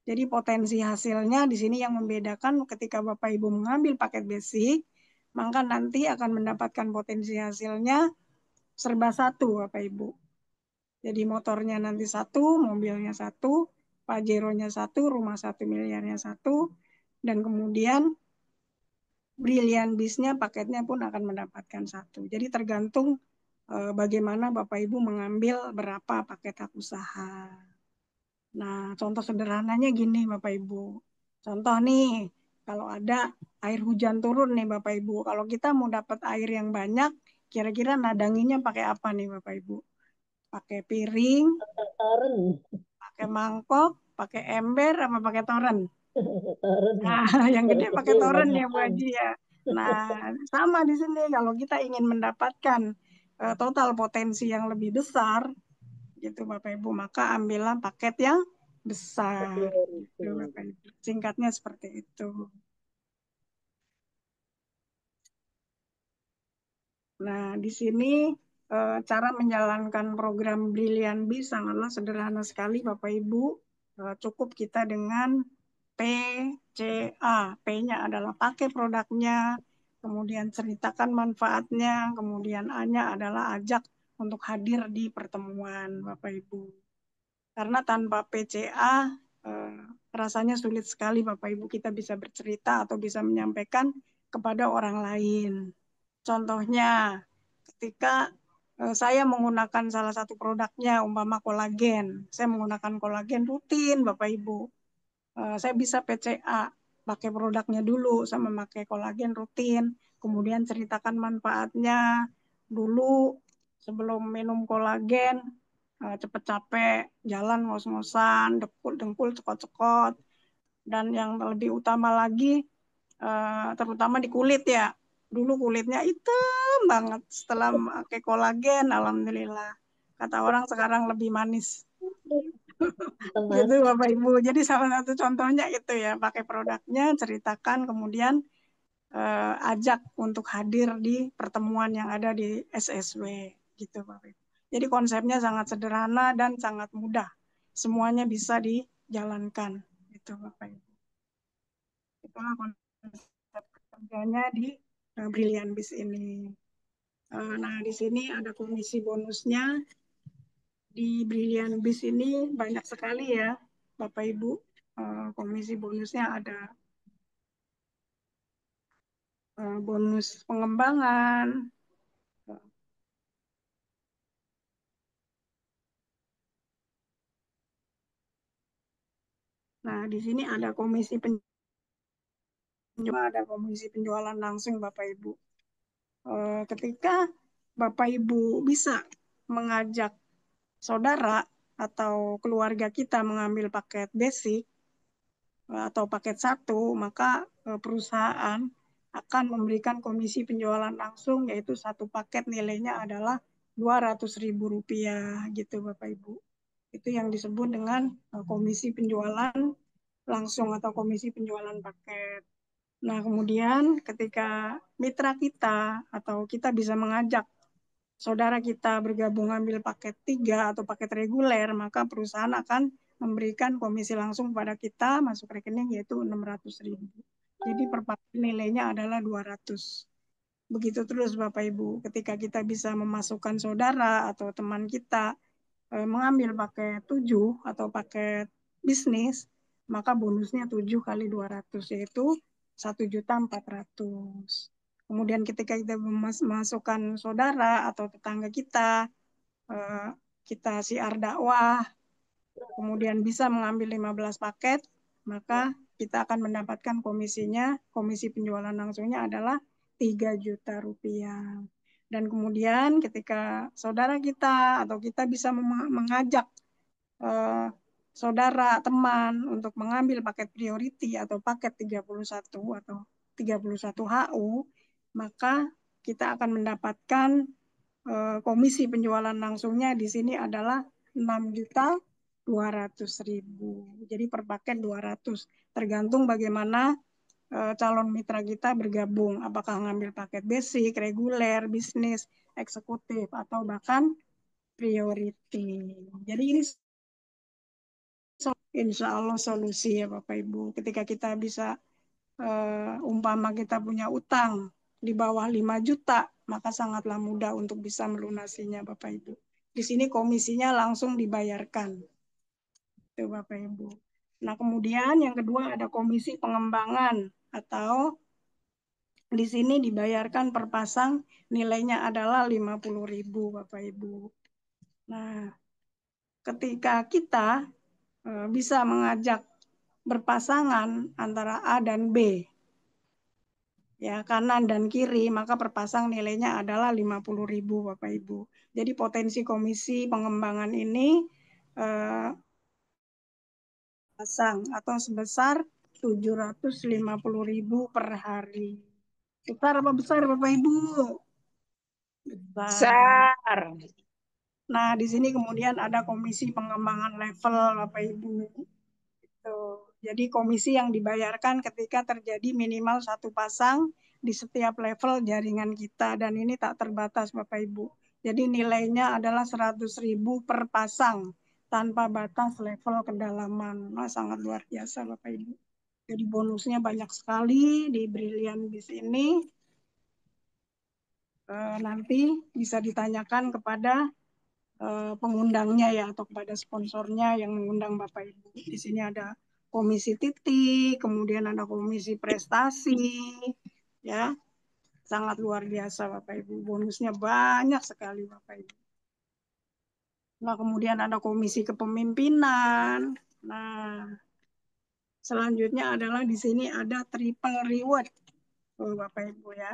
Jadi potensi hasilnya di sini yang membedakan ketika Bapak Ibu mengambil paket basic, maka nanti akan mendapatkan potensi hasilnya serba satu Bapak Ibu. Jadi motornya nanti satu, mobilnya satu, Pajeronya satu, rumah 1 miliarnya satu, dan kemudian Brilliant Bisnya paketnya pun akan mendapatkan satu. Jadi tergantung bagaimana Bapak Ibu mengambil berapa paket hak usaha. Nah, contoh sederhananya gini Bapak Ibu. Contoh nih, kalau ada air hujan turun nih Bapak Ibu. Kalau kita mau dapat air yang banyak, kira-kira nadanginya pakai apa nih Bapak Ibu? Pakai piring, Toren. pakai mangkok, pakai ember, sama pakai toren. Toren. Nah, yang gede pakai toren ya Bu Banyakan. Haji ya. Nah, sama di sini kalau kita ingin mendapatkan total potensi yang lebih besar, gitu Bapak Ibu, maka ambillah paket yang besar. Gitu, Bapak Ibu. Singkatnya seperti itu. Nah, di sini cara menjalankan program Brilliant Biz sangatlah sederhana sekali Bapak Ibu. Cukup kita dengan PCA. P-nya adalah pakai produknya, kemudian ceritakan manfaatnya, kemudian A-nya adalah ajak untuk hadir di pertemuan Bapak Ibu. Karena tanpa PCA rasanya sulit sekali Bapak Ibu kita bisa bercerita atau bisa menyampaikan kepada orang lain. Contohnya, ketika saya menggunakan salah satu produknya, umpama kolagen. Saya menggunakan kolagen rutin, Bapak Ibu. Saya bisa PCA, pakai produknya dulu, sama pakai kolagen rutin. Kemudian ceritakan manfaatnya dulu sebelum minum kolagen, cepet capek, jalan ngos-ngosan, dengkul cekot-cekot. Dan yang lebih utama lagi, terutama di kulit ya. Dulu kulitnya hitam banget. Setelah pakai kolagen, alhamdulillah. Kata orang sekarang lebih manis. Gitu Bapak Ibu. Jadi salah satu contohnya itu ya, pakai produknya, ceritakan, kemudian ajak untuk hadir di pertemuan yang ada di SSW. Gitu Bapak Ibu. Jadi konsepnya sangat sederhana dan sangat mudah. Semuanya bisa dijalankan. Gitu Bapak Ibu. Itulah konsep kerjanya di Brilliant Biz ini. Nah, di sini ada komisi bonusnya. Di Brilliant Biz ini banyak sekali ya, Bapak Ibu. Komisi bonusnya ada bonus pengembangan. Nah, di sini ada komisi ada komisi penjualan langsung Bapak Ibu. Ketika Bapak Ibu bisa mengajak saudara atau keluarga kita mengambil paket basic atau paket satu, maka perusahaan akan memberikan komisi penjualan langsung, yaitu satu paket nilainya adalah Rp200.000 gitu Bapak Ibu. Itu yang disebut dengan komisi penjualan langsung atau komisi penjualan paket. Nah, kemudian ketika mitra kita atau kita bisa mengajak saudara kita bergabung ambil paket 3 atau paket reguler, maka perusahaan akan memberikan komisi langsung pada kita masuk rekening yaitu 600.000. Jadi per paket nilainya adalah 200. Begitu terus Bapak Ibu, ketika kita bisa memasukkan saudara atau teman kita mengambil paket 7 atau paket bisnis, maka bonusnya 7 kali 200 yaitu 1.400.000. Kemudian ketika kita memasukkan saudara atau tetangga kita, kita siar dakwah, kemudian bisa mengambil 15 paket, maka kita akan mendapatkan komisinya, komisi penjualan langsungnya adalah 3 juta rupiah. Dan kemudian ketika saudara kita atau kita bisa mengajak saudara, teman untuk mengambil paket priority atau paket 31 atau 31 HU, maka kita akan mendapatkan komisi penjualan langsungnya di sini adalah 6 juta 200.000. Jadi per paket 200. Tergantung bagaimana calon mitra kita bergabung. Apakah ngambil paket basic, reguler, bisnis, eksekutif, atau bahkan priority. Jadi ini insya Allah solusi ya Bapak Ibu. Ketika kita bisa umpama kita punya utang di bawah 5 juta, maka sangatlah mudah untuk bisa melunasinya Bapak Ibu. Di sini komisinya langsung dibayarkan. Itu Bapak Ibu. Nah, kemudian yang kedua ada komisi pengembangan atau di sini dibayarkan per pasang nilainya adalah 50.000 Bapak Ibu. Nah, ketika kita bisa mengajak berpasangan antara A dan B, ya kanan dan kiri, maka per pasang nilainya adalah 50.000 Bapak Ibu. Jadi potensi komisi pengembangan ini pasang atau sebesar 750.000 per hari. Besar apa besar Bapak Ibu? Besar. Besar. Nah, di sini kemudian ada komisi pengembangan level Bapak Ibu. Jadi komisi yang dibayarkan ketika terjadi minimal satu pasang di setiap level jaringan kita dan ini tak terbatas Bapak Ibu. Jadi nilainya adalah 100.000 per pasang tanpa batas level kedalaman. Nah, sangat luar biasa Bapak Ibu. Jadi bonusnya banyak sekali di Brilliant Biz ini. Nanti bisa ditanyakan kepada pengundangnya ya atau kepada sponsornya yang mengundang Bapak Ibu. Di sini ada komisi titik, kemudian ada komisi prestasi, ya sangat luar biasa Bapak Ibu. Bonusnya banyak sekali Bapak Ibu. Nah kemudian ada komisi kepemimpinan. Nah selanjutnya adalah di sini ada triple reward, Bapak Ibu ya.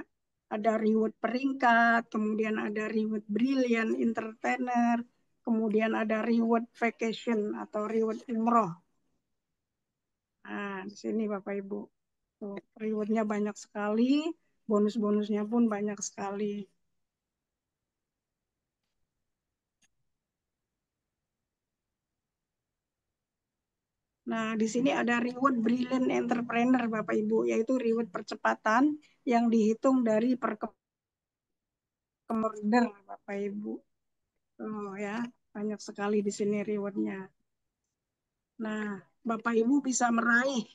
Ada reward peringkat, kemudian ada reward brilliant entertainer, kemudian ada reward vacation atau reward umroh. Nah, di sini Bapak Ibu. Tuh, rewardnya banyak sekali, bonus-bonusnya pun banyak sekali. Nah, di sini ada reward brilliant entrepreneur Bapak Ibu, yaitu reward percepatan yang dihitung dari order Bapak Ibu. Oh ya, banyak sekali di sini rewardnya. Nah, Bapak Ibu bisa meraih.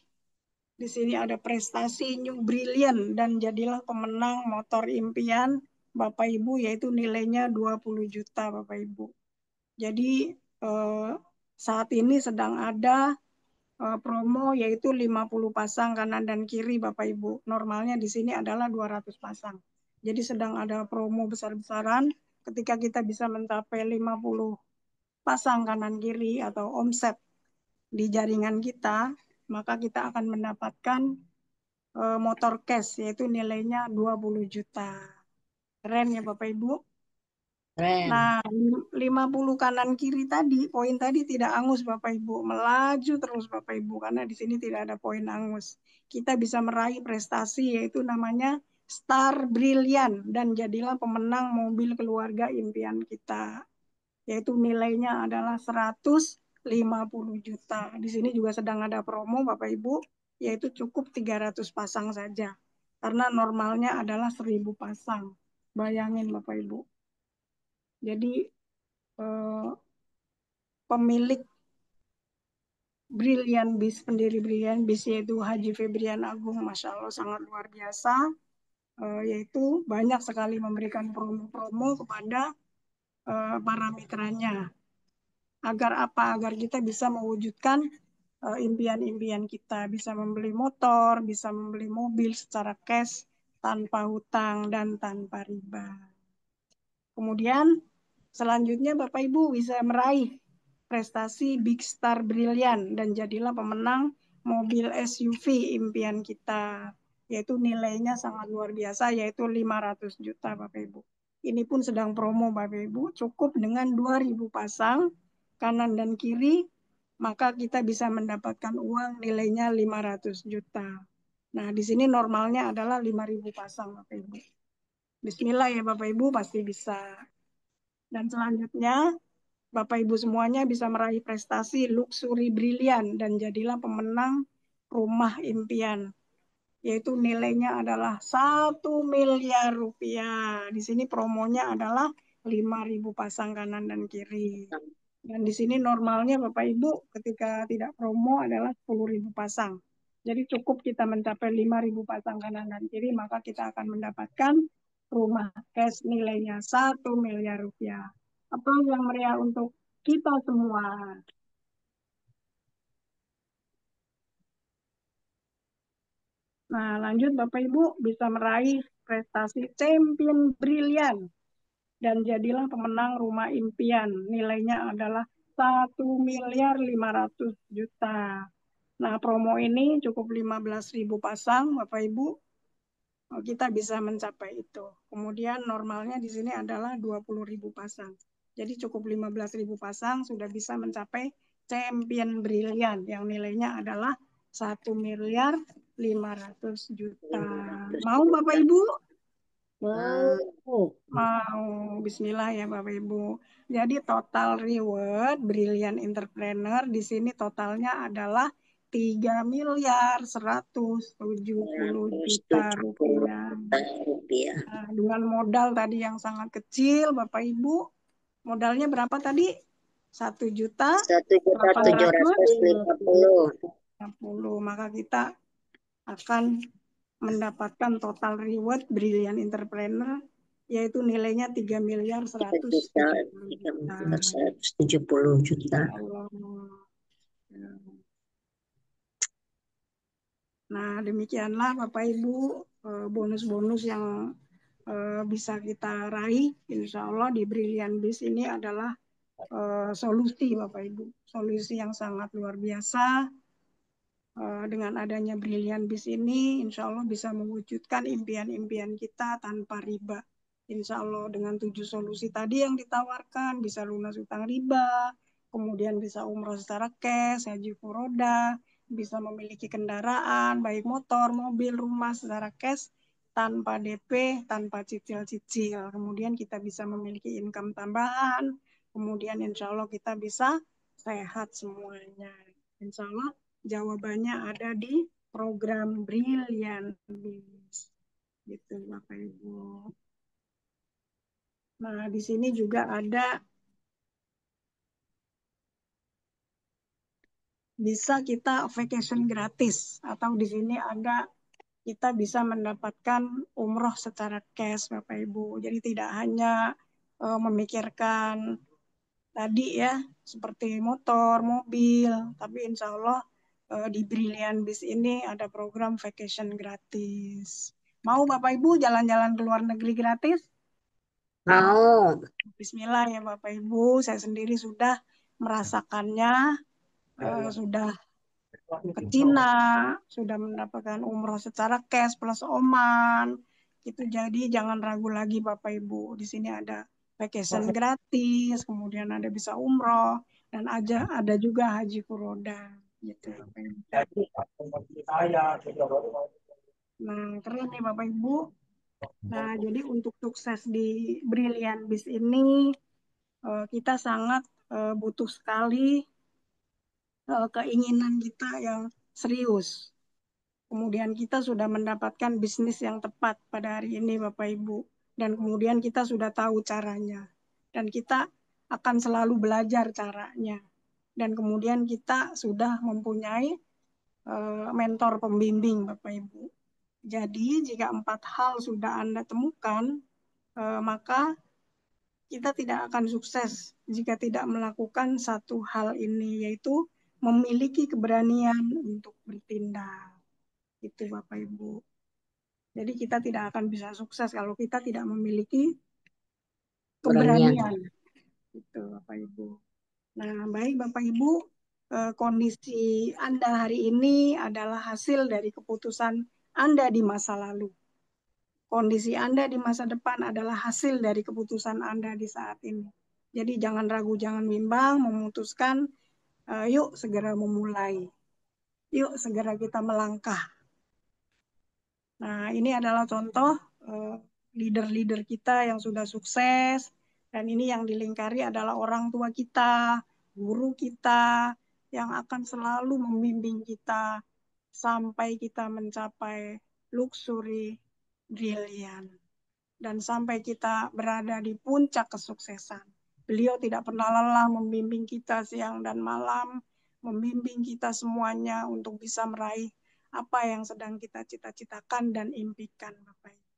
Di sini ada prestasi New Brilliant dan jadilah pemenang motor impian Bapak Ibu yaitu nilainya 20 juta Bapak Ibu. Jadi saat ini sedang ada promo yaitu 50 pasang kanan dan kiri Bapak Ibu. Normalnya di sini adalah 200 pasang. Jadi sedang ada promo besar-besaran ketika kita bisa mencapai 50 pasang kanan kiri atau omset di jaringan kita, maka kita akan mendapatkan motor cash yaitu nilainya 20 juta. Keren ya Bapak Ibu. Keren. Nah, 50 kanan kiri tadi, poin tadi tidak angus Bapak Ibu. Melaju terus Bapak Ibu karena di sini tidak ada poin angus. Kita bisa meraih prestasi yaitu namanya Star Brilliant dan jadilah pemenang mobil keluarga impian kita. Yaitu nilainya adalah 150 juta. Di sini juga sedang ada promo Bapak Ibu, yaitu cukup 300 pasang saja. Karena normalnya adalah 1.000 pasang. Bayangin Bapak Ibu. Jadi pemilik Brilliant Biz, pendiri Brilliant Biz yaitu Haji Febrian Agung, Masya Allah sangat luar biasa. Yaitu banyak sekali memberikan promo-promo kepada para mitranya. Agar apa? Agar kita bisa mewujudkan impian-impian kita. Bisa membeli motor, bisa membeli mobil secara cash, tanpa hutang, dan tanpa riba. Kemudian selanjutnya Bapak Ibu bisa meraih prestasi Big Star Brilliant dan jadilah pemenang mobil SUV impian kita. Yaitu nilainya sangat luar biasa, yaitu 500 juta Bapak Ibu. Ini pun sedang promo Bapak Ibu, cukup dengan 2.000 pasang kanan dan kiri, maka kita bisa mendapatkan uang nilainya 500 juta. Nah, di sini normalnya adalah 5.000 pasang Bapak Ibu. Bismillah ya Bapak Ibu, pasti bisa. Dan selanjutnya Bapak Ibu semuanya bisa meraih prestasi luxury brilian dan jadilah pemenang rumah impian, yaitu nilainya adalah 1 miliar rupiah. Di sini promonya adalah 5.000 pasang kanan dan kiri. Dan di sini normalnya Bapak Ibu ketika tidak promo adalah 10.000 pasang. Jadi cukup kita mencapai 5.000 pasang kanan dan kiri, maka kita akan mendapatkan rumah cash nilainya 1 miliar rupiah. Apa yang meriah untuk kita semua. Nah, lanjut Bapak Ibu bisa meraih prestasi champion brilian dan jadilah pemenang rumah impian. Nilainya adalah 1.500.000.000. Nah, promo ini cukup 15.000 pasang, Bapak Ibu. Kita bisa mencapai itu. Kemudian normalnya di sini adalah 20.000 pasang. Jadi cukup 15.000 pasang sudah bisa mencapai champion brilian yang nilainya adalah 1.500.000.000. Mau Bapak Ibu? Mau. Mau. Bismillah ya Bapak Ibu. Jadi total reward Brilliant Entrepreneur di sini totalnya adalah 3.170.000.000 rupiah. Nah, dengan modal tadi yang sangat kecil, Bapak Ibu, modalnya berapa tadi? 1.750.000. Maka kita akan mendapatkan total reward Brilliant Entrepreneur yaitu nilainya 3.170.000.000. Nah, demikianlah Bapak Ibu bonus-bonus yang bisa kita raih. Insya Allah di Brilliant Biz ini adalah solusi Bapak Ibu. Solusi yang sangat luar biasa. Dengan adanya Brilliant Biz ini, insya Allah bisa mewujudkan impian-impian kita tanpa riba. Insya Allah dengan 7 solusi tadi yang ditawarkan, bisa lunas utang riba, kemudian bisa umroh secara cash, haji furoda, bisa memiliki kendaraan, baik motor, mobil, rumah secara cash, tanpa DP, tanpa cicil-cicil. Kemudian kita bisa memiliki income tambahan, kemudian insya Allah kita bisa sehat semuanya. Insya Allah jawabannya ada di program Brilliant Biz. Gitu Bapak Ibu. Nah, di sini juga ada bisa kita vacation gratis atau di sini ada kita bisa mendapatkan umroh secara cash Bapak Ibu. Jadi tidak hanya memikirkan tadi ya seperti motor, mobil, tapi insya Allah di Brilliant Biz ini ada program vacation gratis. Mau Bapak Ibu jalan-jalan ke luar negeri gratis? Mau. Bismillah ya Bapak Ibu, saya sendiri sudah merasakannya, sudah ke Cina, sudah mendapatkan umroh secara cash plus Oman. Itu jadi jangan ragu lagi Bapak Ibu. Di sini ada vacation gratis, kemudian ada bisa umroh, dan ada juga haji furoda. Gitu Bapak Ibu. Nah, keren nih Bapak Ibu. Nah, jadi untuk sukses di Brilliant Biz ini, kita sangat butuh sekali keinginan kita yang serius. Kemudian kita sudah mendapatkan bisnis yang tepat pada hari ini Bapak Ibu. Dan kemudian kita sudah tahu caranya. Dan kita akan selalu belajar caranya. Dan kemudian kita sudah mempunyai mentor pembimbing Bapak Ibu. Jadi jika 4 hal sudah Anda temukan, maka kita tidak akan sukses jika tidak melakukan satu hal ini, yaitu memiliki keberanian untuk bertindak. Itu Bapak Ibu. Jadi kita tidak akan bisa sukses kalau kita tidak memiliki keberanian. Itu Bapak Ibu. Nah, baik Bapak Ibu, kondisi Anda hari ini adalah hasil dari keputusan Anda di masa lalu. Kondisi Anda di masa depan adalah hasil dari keputusan Anda di saat ini. Jadi jangan ragu, jangan bimbang, memutuskan, yuk segera memulai. Yuk segera kita melangkah. Nah, ini adalah contoh leader-leader kita yang sudah sukses, Dan ini yang dilingkari adalah orang tua kita, guru kita, yang akan selalu membimbing kita sampai kita mencapai luxury brilliant. Dan sampai kita berada di puncak kesuksesan. Beliau tidak pernah lelah membimbing kita siang dan malam, membimbing kita semuanya untuk bisa meraih apa yang sedang kita cita-citakan dan impikan, Bapak Ibu.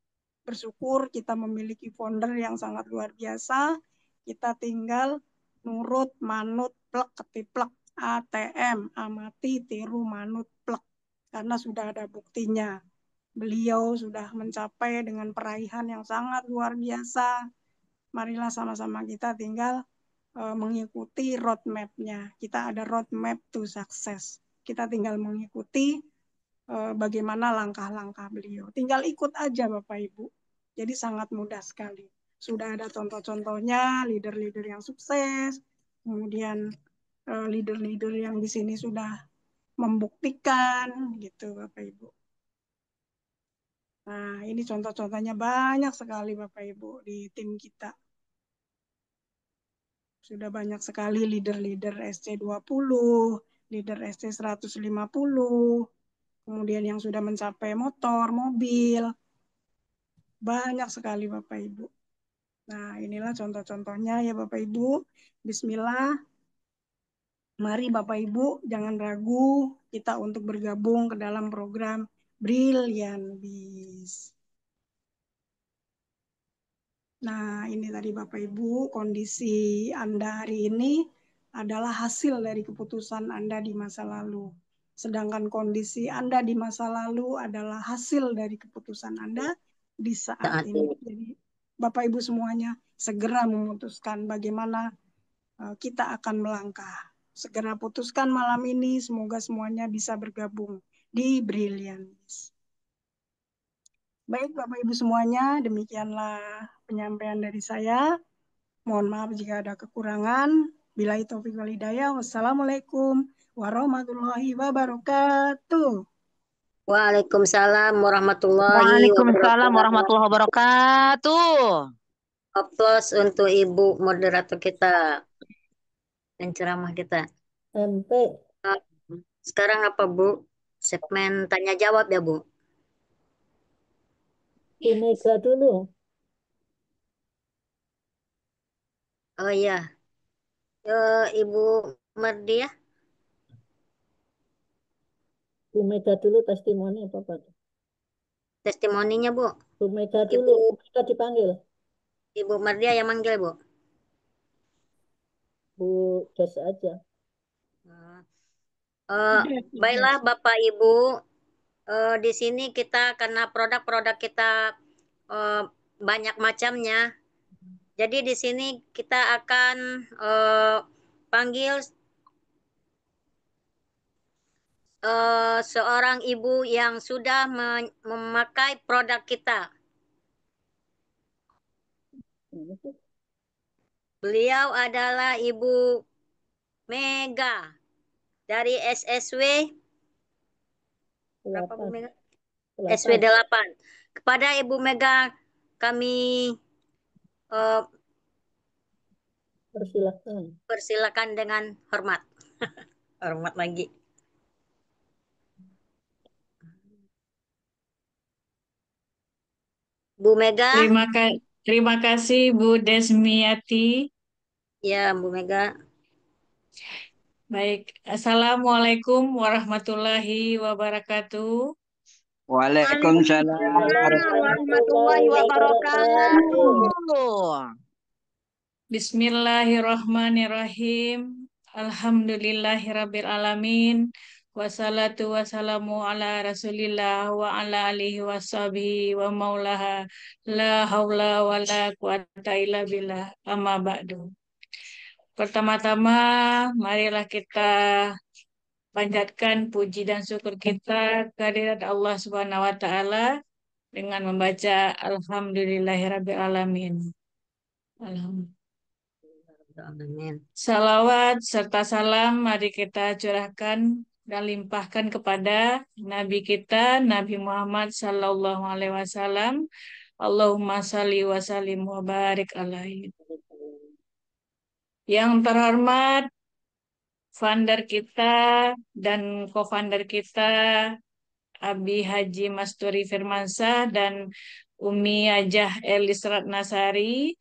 Bersyukur kita memiliki founder yang sangat luar biasa. Kita tinggal nurut, manut, plek, ketiplek, ATM, amati, tiru, manut, plek. Karena sudah ada buktinya. Beliau sudah mencapai dengan peraihan yang sangat luar biasa. Marilah sama-sama kita tinggal mengikuti roadmap-nya. Kita ada roadmap to success. Kita tinggal mengikuti bagaimana langkah-langkah beliau. Tinggal ikut aja Bapak Ibu. Jadi sangat mudah sekali. Sudah ada contoh-contohnya, leader-leader yang sukses, kemudian leader-leader yang di sini sudah membuktikan, gitu Bapak Ibu. Nah, ini contoh-contohnya banyak sekali Bapak Ibu di tim kita. Sudah banyak sekali leader-leader SC20, leader SC150, kemudian yang sudah mencapai motor, mobil, banyak sekali Bapak Ibu. Nah, inilah contoh-contohnya ya Bapak Ibu. Bismillah. Mari Bapak Ibu, jangan ragu kita untuk bergabung ke dalam program Brilliant Biz. Nah, ini tadi Bapak Ibu, kondisi Anda hari ini adalah hasil dari keputusan Anda di masa lalu. Sedangkan kondisi Anda di masa lalu adalah hasil dari keputusan Anda di saat ini. Jadi Bapak Ibu semuanya segera memutuskan bagaimana kita akan melangkah. Segera putuskan malam ini, semoga semuanya bisa bergabung di Brilliant. Baik Bapak Ibu semuanya, demikianlah penyampaian dari saya. Mohon maaf jika ada kekurangan. Billahi taufiq wal hidayah. Wassalamualaikum warahmatullahi wabarakatuh. Waalaikumsalam warahmatullahi Waalaikumsalam wabarakatuh. warahmatullahi wabarakatuh. Aplaus untuk Ibu moderator kita dan ceramah kita. MP. Sekarang apa Bu? Segmen tanya jawab ya Bu? Bu Mega dulu. Oh iya. Ibu Merdia. Bu Mega dulu testimoni apa Pak? Testimoninya Bu. Bu Mega Ibu dulu. Bu Mega dipanggil. Ibu Merdia yang manggil Bu. Bu Des aja. Baiklah Bapak Ibu, di sini kita karena produk-produk kita banyak macamnya. Jadi di sini kita akan panggil seorang ibu yang sudah memakai produk kita. Beliau adalah Ibu Mega dari SSW. Berapa Bu 8. Mega? 8. SW 8. Kepada Ibu Mega kami Persilahkan. persilakan dengan hormat. Hormat lagi. Bu Mega. Terima kasih Bu Desmiati. Ya, Bu Mega. Baik, Assalamualaikum warahmatullahi wabarakatuh. Waalaikumsalam Warahmatullahi wabarakatuh. Bismillahirrahmanirrahim. Alhamdulillahirabbil alamin. Wassalatu wassalamu ala Rasulillah wa ala alihi washabihi wa maulaha la haula wa la quwata illa billah amma ba'du. Pertama-tama marilah kita panjatkan puji dan syukur kita kehadirat Allah Subhanahu wa taala dengan membaca Alhamdulillahirabbil alamin. Alhamdulillah. Amin. Salawat serta salam mari kita curahkan dan limpahkan kepada Nabi kita, Nabi Muhammad Sallallahu Alaihi Wasallam. Allahumma salli wa sallim wa barik alaihi. Yang terhormat founder kita dan co-founder kita Abi Haji Masturi Firmansyah dan Umi Hajah Elis Ratnasari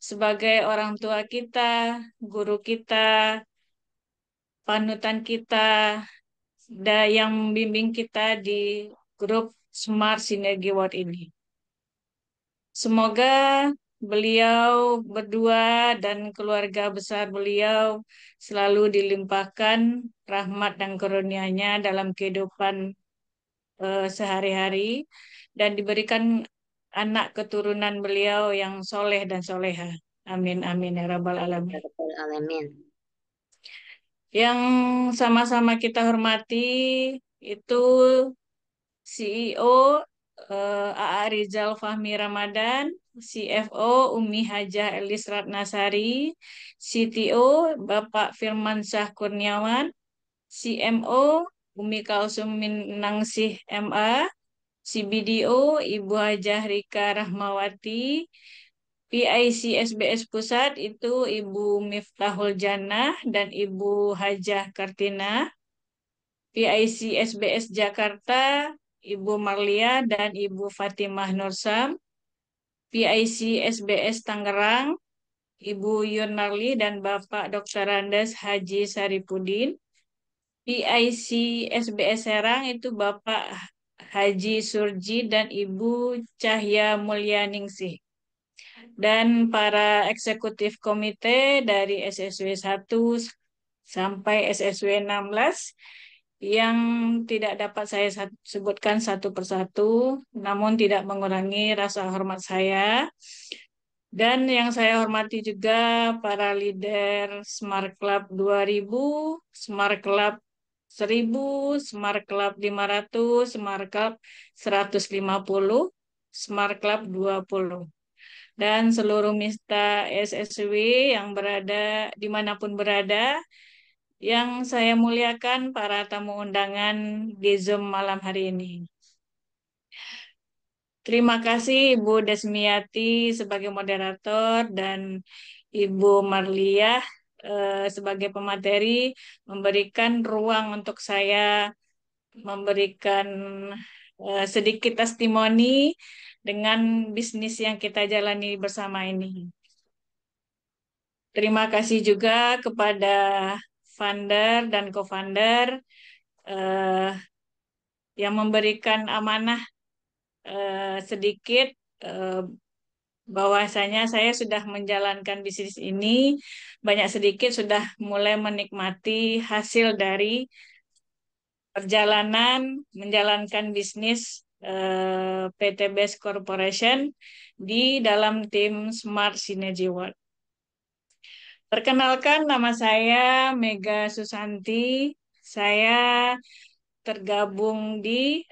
sebagai orang tua kita, guru kita, panutan kita, yang membimbing kita di grup Smart Synergy World ini. Semoga beliau berdua dan keluarga besar beliau selalu dilimpahkan rahmat dan karunia-Nya dalam kehidupan sehari-hari dan diberikan anak keturunan beliau yang soleh dan soleha. Amin amin ya rabbal alamin. Amin. Yang sama-sama kita hormati itu CEO AA Rizal Fahmi Ramadan, CFO Umi Hajah Elis Ratnasari, CTO Bapak Firman Syah Kurniawan, CMO Umi Kalsum Minangsih MA, CBDO Ibu Hajah Rika Rahmawati, PIC SBS Pusat itu Ibu Miftahul Jannah dan Ibu Hajah Kartina, PIC SBS Jakarta Ibu Marlia dan Ibu Fatimah Nursam, PIC SBS Tangerang Ibu Yunarli dan Bapak Dr. Andes Haji Saripudin, PIC SBS Serang itu Bapak Haji Surji dan Ibu Cahya Mulyaningsih. Dan para eksekutif komite dari SSW 1 sampai SSW 16 yang tidak dapat saya sebutkan satu persatu, namun tidak mengurangi rasa hormat saya. Dan yang saya hormati juga para leader Smart Club 2000, Smart Club 1000, Smart Club 500, Smart Club 150, Smart Club 20. Dan seluruh Mista SSW yang berada dimanapun berada, yang saya muliakan para tamu undangan di Zoom malam hari ini. Terima kasih Ibu Desmiati sebagai moderator dan Ibu Marliah sebagai pemateri memberikan ruang untuk saya memberikan sedikit testimoni dengan bisnis yang kita jalani bersama ini. Terima kasih juga kepada founder dan co-founder yang memberikan amanah sedikit bahwasanya saya sudah menjalankan bisnis ini, banyak sedikit sudah mulai menikmati hasil dari perjalanan menjalankan bisnis PT Best Corporation di dalam tim Smart Synergy World. Perkenalkan, nama saya Mega Susanti. Saya tergabung di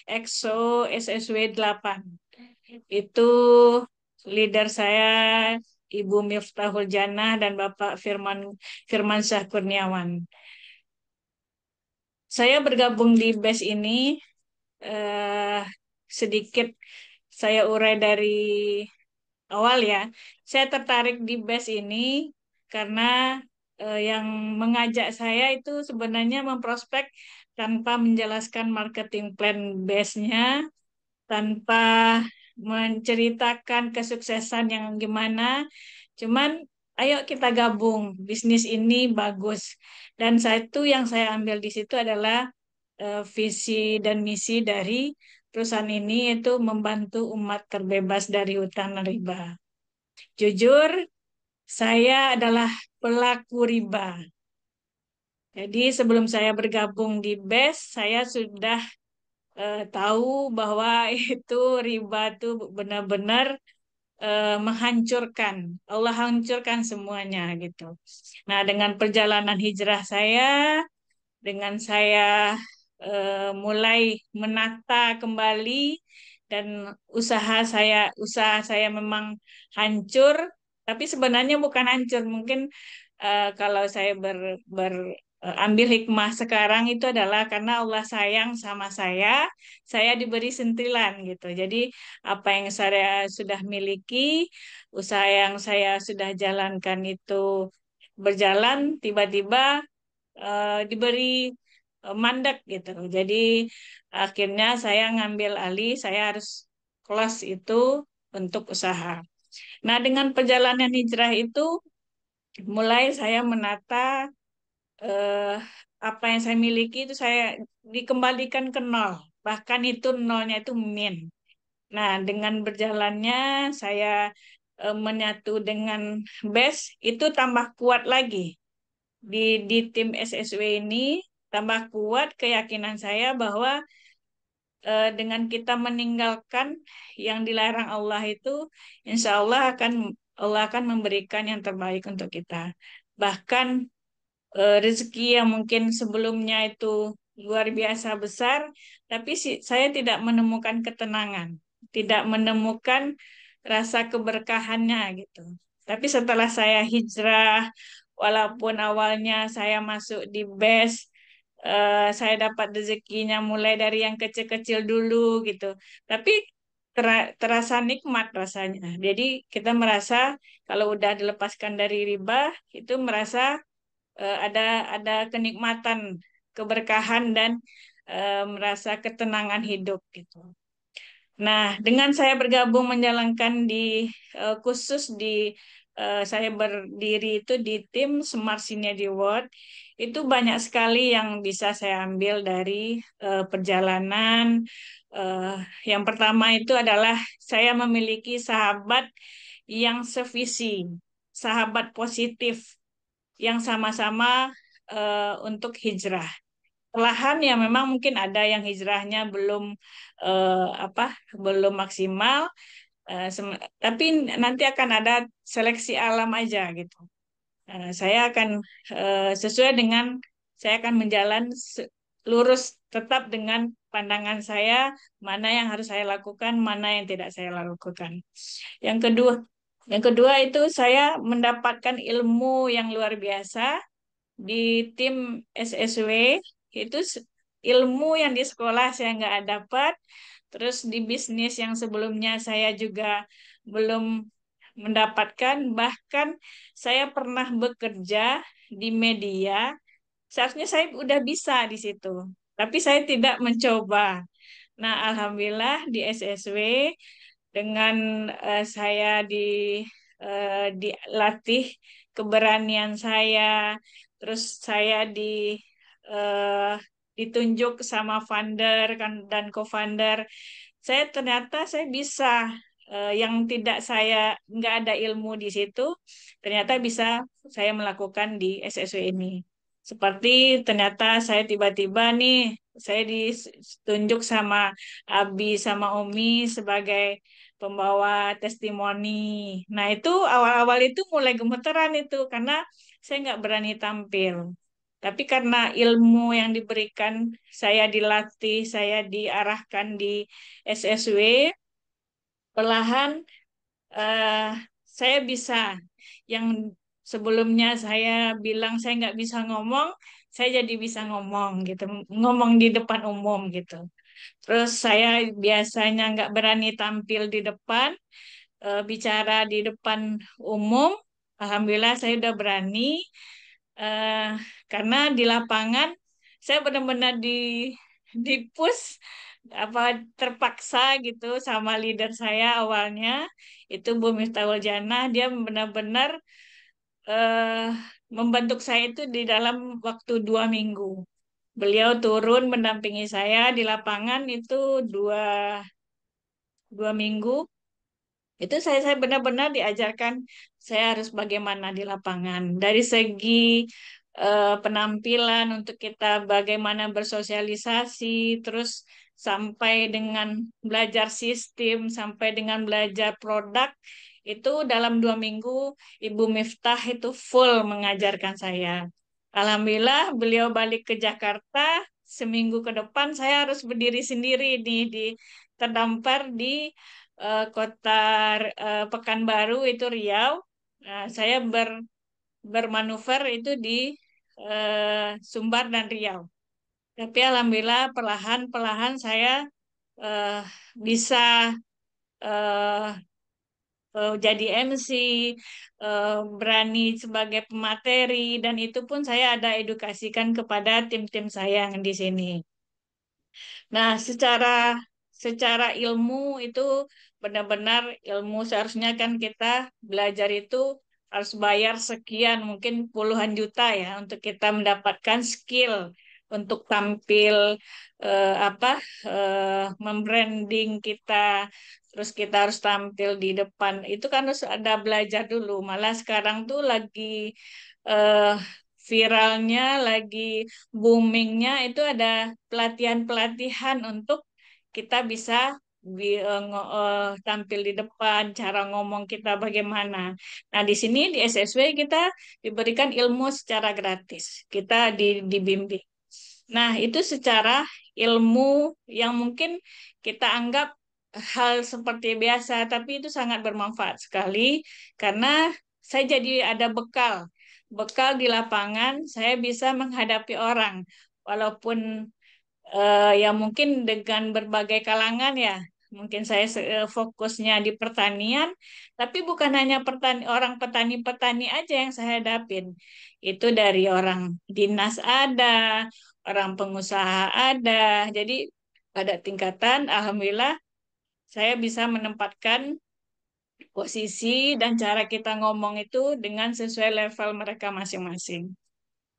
EXO SSW 8. Itu leader saya Ibu Miftahul Jannah dan Bapak Firman Syah Kurniawan. Saya bergabung di BES ini sedikit saya urai dari awal ya. Saya tertarik di BES ini karena yang mengajak saya itu sebenarnya memprospek tanpa menjelaskan marketing plan BES-nya, tanpa menceritakan kesuksesan yang gimana. Cuman ayo kita gabung, bisnis ini bagus. Dan satu yang saya ambil di situ adalah visi dan misi dari perusahaan ini, yaitu membantu umat terbebas dari hutang dan riba. Jujur, saya adalah pelaku riba. Jadi sebelum saya bergabung di BES, saya sudah tahu bahwa itu riba itu benar-benar menghancurkan. Allah hancurkan semuanya gitu. Nah, dengan perjalanan hijrah saya, dengan saya mulai menata kembali dan usaha saya memang hancur, tapi sebenarnya bukan hancur. Mungkin kalau saya ambil hikmah sekarang itu adalah karena Allah sayang sama saya diberi sentilan gitu. Jadi apa yang saya sudah miliki, usaha yang saya sudah jalankan itu berjalan, tiba-tiba diberi mandat gitu. Jadi akhirnya saya ngambil alih, saya harus close itu untuk usaha. Nah, dengan perjalanan hijrah itu mulai saya menata eh, apa yang saya miliki itu saya dikembalikan ke nol. Bahkan itu nolnya itu min. Nah, dengan berjalannya saya menyatu dengan base itu tambah kuat lagi. Di tim SSW ini tambah kuat keyakinan saya bahwa dengan kita meninggalkan yang dilarang Allah itu, insya Allah akan memberikan yang terbaik untuk kita. Bahkan rezeki yang mungkin sebelumnya itu luar biasa besar, tapi saya tidak menemukan ketenangan, tidak menemukan rasa keberkahannya gitu. Tapi setelah saya hijrah, walaupun awalnya saya masuk di base, saya dapat rezekinya mulai dari yang kecil-kecil dulu gitu. Tapi terasa nikmat rasanya. Jadi kita merasa kalau udah dilepaskan dari riba, itu merasa ada kenikmatan, keberkahan dan merasa ketenangan hidup gitu. Nah, dengan saya bergabung menjalankan khusus saya berdiri itu di tim Smart Synergy World, itu banyak sekali yang bisa saya ambil dari perjalanan. Eh, yang pertama itu adalah saya memiliki sahabat yang sevisi, sahabat positif yang sama-sama untuk hijrah. Perlahan ya memang mungkin ada yang hijrahnya belum apa belum maksimal, tapi nanti akan ada seleksi alam aja gitu. Saya akan sesuai dengan saya akan lurus tetap dengan pandangan saya mana yang harus saya lakukan, mana yang tidak saya lakukan. Yang kedua, yang kedua itu saya mendapatkan ilmu yang luar biasa di tim SSW itu ilmu yang di sekolah saya nggak dapat, terus di bisnis yang sebelumnya saya juga belum mendapatkan, bahkan saya pernah bekerja di media, seharusnya saya udah bisa di situ, tapi saya tidak mencoba. Nah, alhamdulillah di SSW dengan saya dilatih keberanian saya, terus saya eh, ditunjuk sama founder kan dan co-founder, saya ternyata saya bisa yang tidak saya nggak ada ilmu di situ, ternyata bisa saya melakukan di SSW ini. Seperti ternyata saya tiba-tiba nih saya ditunjuk sama Abi sama Umi sebagai pembawa testimoni. Nah, itu awal-awal itu mulai gemeteran itu karena saya nggak berani tampil. Tapi karena ilmu yang diberikan, saya dilatih, saya diarahkan di SSW, perlahan eh, saya bisa. Yang sebelumnya saya bilang saya nggak bisa ngomong, saya jadi bisa ngomong gitu, ngomong di depan umum gitu. Terus saya biasanya nggak berani tampil di depan, bicara di depan umum. Alhamdulillah saya udah berani eh, karena di lapangan saya benar-benar di push apa terpaksa gitu sama leader saya awalnya itu Bu Miftahul Jannah, dia benar-benar eh, membentuk saya itu di dalam waktu 2 minggu. Beliau turun mendampingi saya di lapangan itu dua 2 minggu. Itu saya benar-benar diajarkan saya harus bagaimana di lapangan. Dari segi penampilan untuk kita bagaimana bersosialisasi, terus sampai dengan belajar sistem, sampai dengan belajar produk, itu dalam 2 minggu Ibu Miftah itu full mengajarkan saya. Alhamdulillah beliau balik ke Jakarta, seminggu ke depan saya harus berdiri sendiri terdampar di kota Pekanbaru itu Riau. Nah, saya bermanuver itu di Sumbar dan Riau. Tapi alhamdulillah perlahan-perlahan saya eh, bisa eh, jadi MC, berani sebagai pemateri, dan itu pun saya ada edukasikan kepada tim-tim saya yang di sini. Nah, secara ilmu itu benar-benar ilmu, seharusnya kan kita belajar itu harus bayar sekian, mungkin puluhan juta ya, untuk kita mendapatkan skill untuk tampil, apa, membranding kita, terus kita harus tampil di depan. Itu kan harus ada belajar dulu. Malah sekarang tuh lagi eh, viralnya, lagi boomingnya itu ada pelatihan-pelatihan untuk kita bisa tampil di depan, cara ngomong kita bagaimana. Nah, di sini di SSW kita diberikan ilmu secara gratis. Kita dibimbing. Nah, itu secara ilmu yang mungkin kita anggap hal seperti biasa, tapi itu sangat bermanfaat sekali karena saya jadi ada bekal. Bekal di lapangan, saya bisa menghadapi orang. Walaupun ya mungkin dengan berbagai kalangan ya. Mungkin saya fokusnya di pertanian, tapi bukan hanya orang petani-petani aja yang saya hadapin. Itu dari orang dinas ada, orang pengusaha ada. Jadi pada tingkatan, alhamdulillah saya bisa menempatkan posisi dan cara kita ngomong itu dengan sesuai level mereka masing-masing.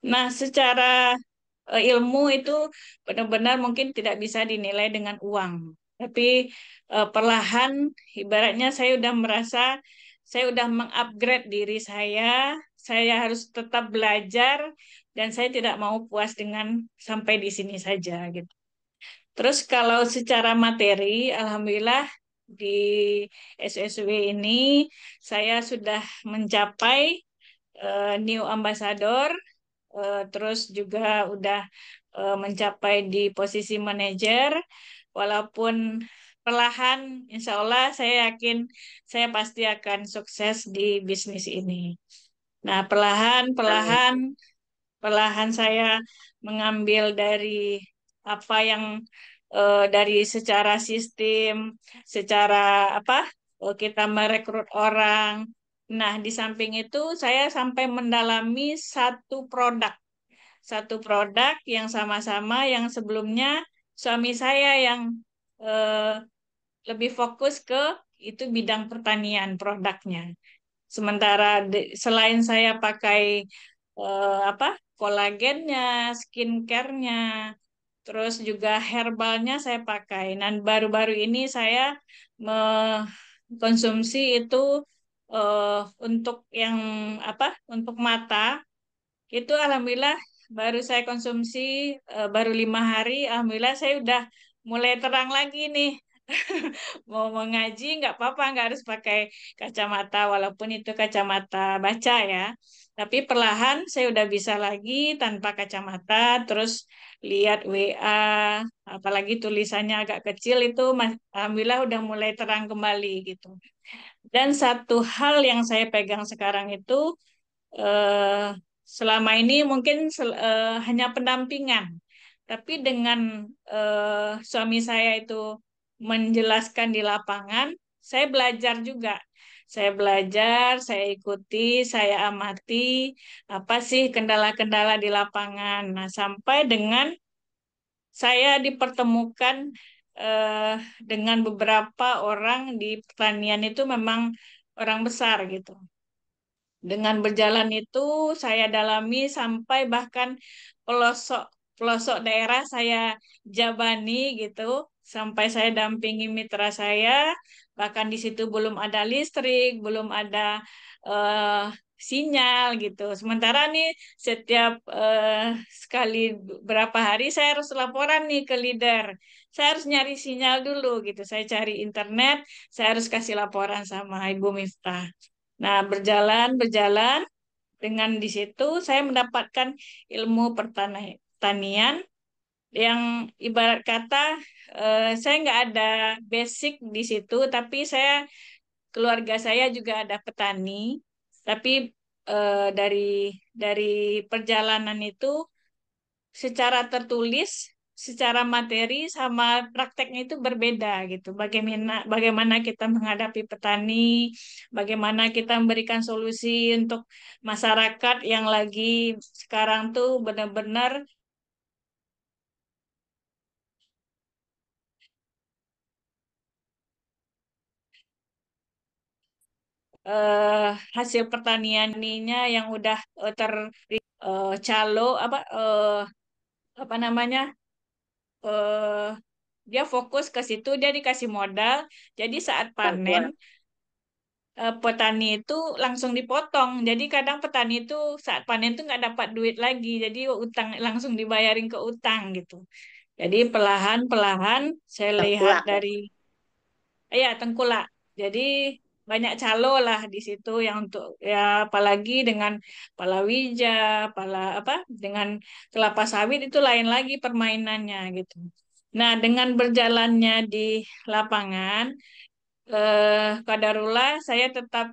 Nah, secara ilmu itu benar-benar mungkin tidak bisa dinilai dengan uang. Tapi perlahan, ibaratnya saya udah merasa saya udah mengupgrade diri saya harus tetap belajar, dan saya tidak mau puas dengan sampai di sini saja gitu. Terus kalau secara materi, alhamdulillah di SSW ini saya sudah mencapai new ambassador, terus juga udah mencapai di posisi manajer, walaupun perlahan, insya Allah saya yakin saya pasti akan sukses di bisnis ini. Nah, perlahan saya mengambil dari apa yang dari secara sistem, secara apa kita merekrut orang. Nah, di samping itu saya sampai mendalami satu produk yang sama-sama yang sebelumnya suami saya yang eh, lebih fokus ke itu bidang pertanian produknya. Sementara selain saya pakai apa kolagennya, skincare-nya, terus juga herbalnya saya pakai. Dan baru-baru ini saya mengkonsumsi itu untuk yang apa? Untuk mata itu alhamdulillah baru saya konsumsi baru 5 hari. Alhamdulillah saya udah mulai terang lagi nih. Mau mengaji nggak apa-apa, nggak harus pakai kacamata walaupun itu kacamata baca ya. Tapi perlahan saya udah bisa lagi tanpa kacamata, terus lihat WA, apalagi tulisannya agak kecil itu, alhamdulillah udah mulai terang kembali gitu. Dan satu hal yang saya pegang sekarang itu eh, selama ini mungkin hanya pendampingan, tapi dengan suami saya itu menjelaskan di lapangan, saya belajar juga. Saya belajar, saya ikuti, saya amati apa sih kendala-kendala di lapangan. Nah, sampai dengan saya dipertemukan eh, dengan beberapa orang di pertanian itu memang orang besar gitu. Dengan berjalan itu saya dalami sampai bahkan pelosok pelosok daerah saya jabani gitu, sampai saya dampingi mitra saya, bahkan di situ belum ada listrik, belum ada eh, sinyal gitu. Sementara nih setiap sekali berapa hari saya harus laporan nih ke leader. Saya harus nyari sinyal dulu gitu. Saya cari internet, saya harus kasih laporan sama Ibu Miftah. Nah, berjalan dengan di situ saya mendapatkan ilmu pertanian yang ibarat kata saya nggak ada basic di situ, tapi keluarga saya juga ada petani, tapi dari perjalanan itu secara tertulis, secara materi sama prakteknya itu berbeda gitu. Bagaimana kita menghadapi petani, bagaimana kita memberikan solusi untuk masyarakat yang lagi sekarang tuh benar-benar hasil pertanian ininya yang udah calo apa namanya eh dia fokus ke situ, dia dikasih modal, jadi saat panen petani itu langsung dipotong. Jadi kadang petani itu saat panen itu nggak dapat duit lagi, jadi utang langsung dibayarin ke utang gitu. Jadi perlahan-perlahan saya lihat Tengkulak ya. dari ya tengkulak. Jadi banyak calo lah di situ yang untuk ya apalagi dengan palawija, apa dengan kelapa sawit itu lain lagi permainannya gitu. Nah, dengan berjalannya di lapangan qadarullah saya tetap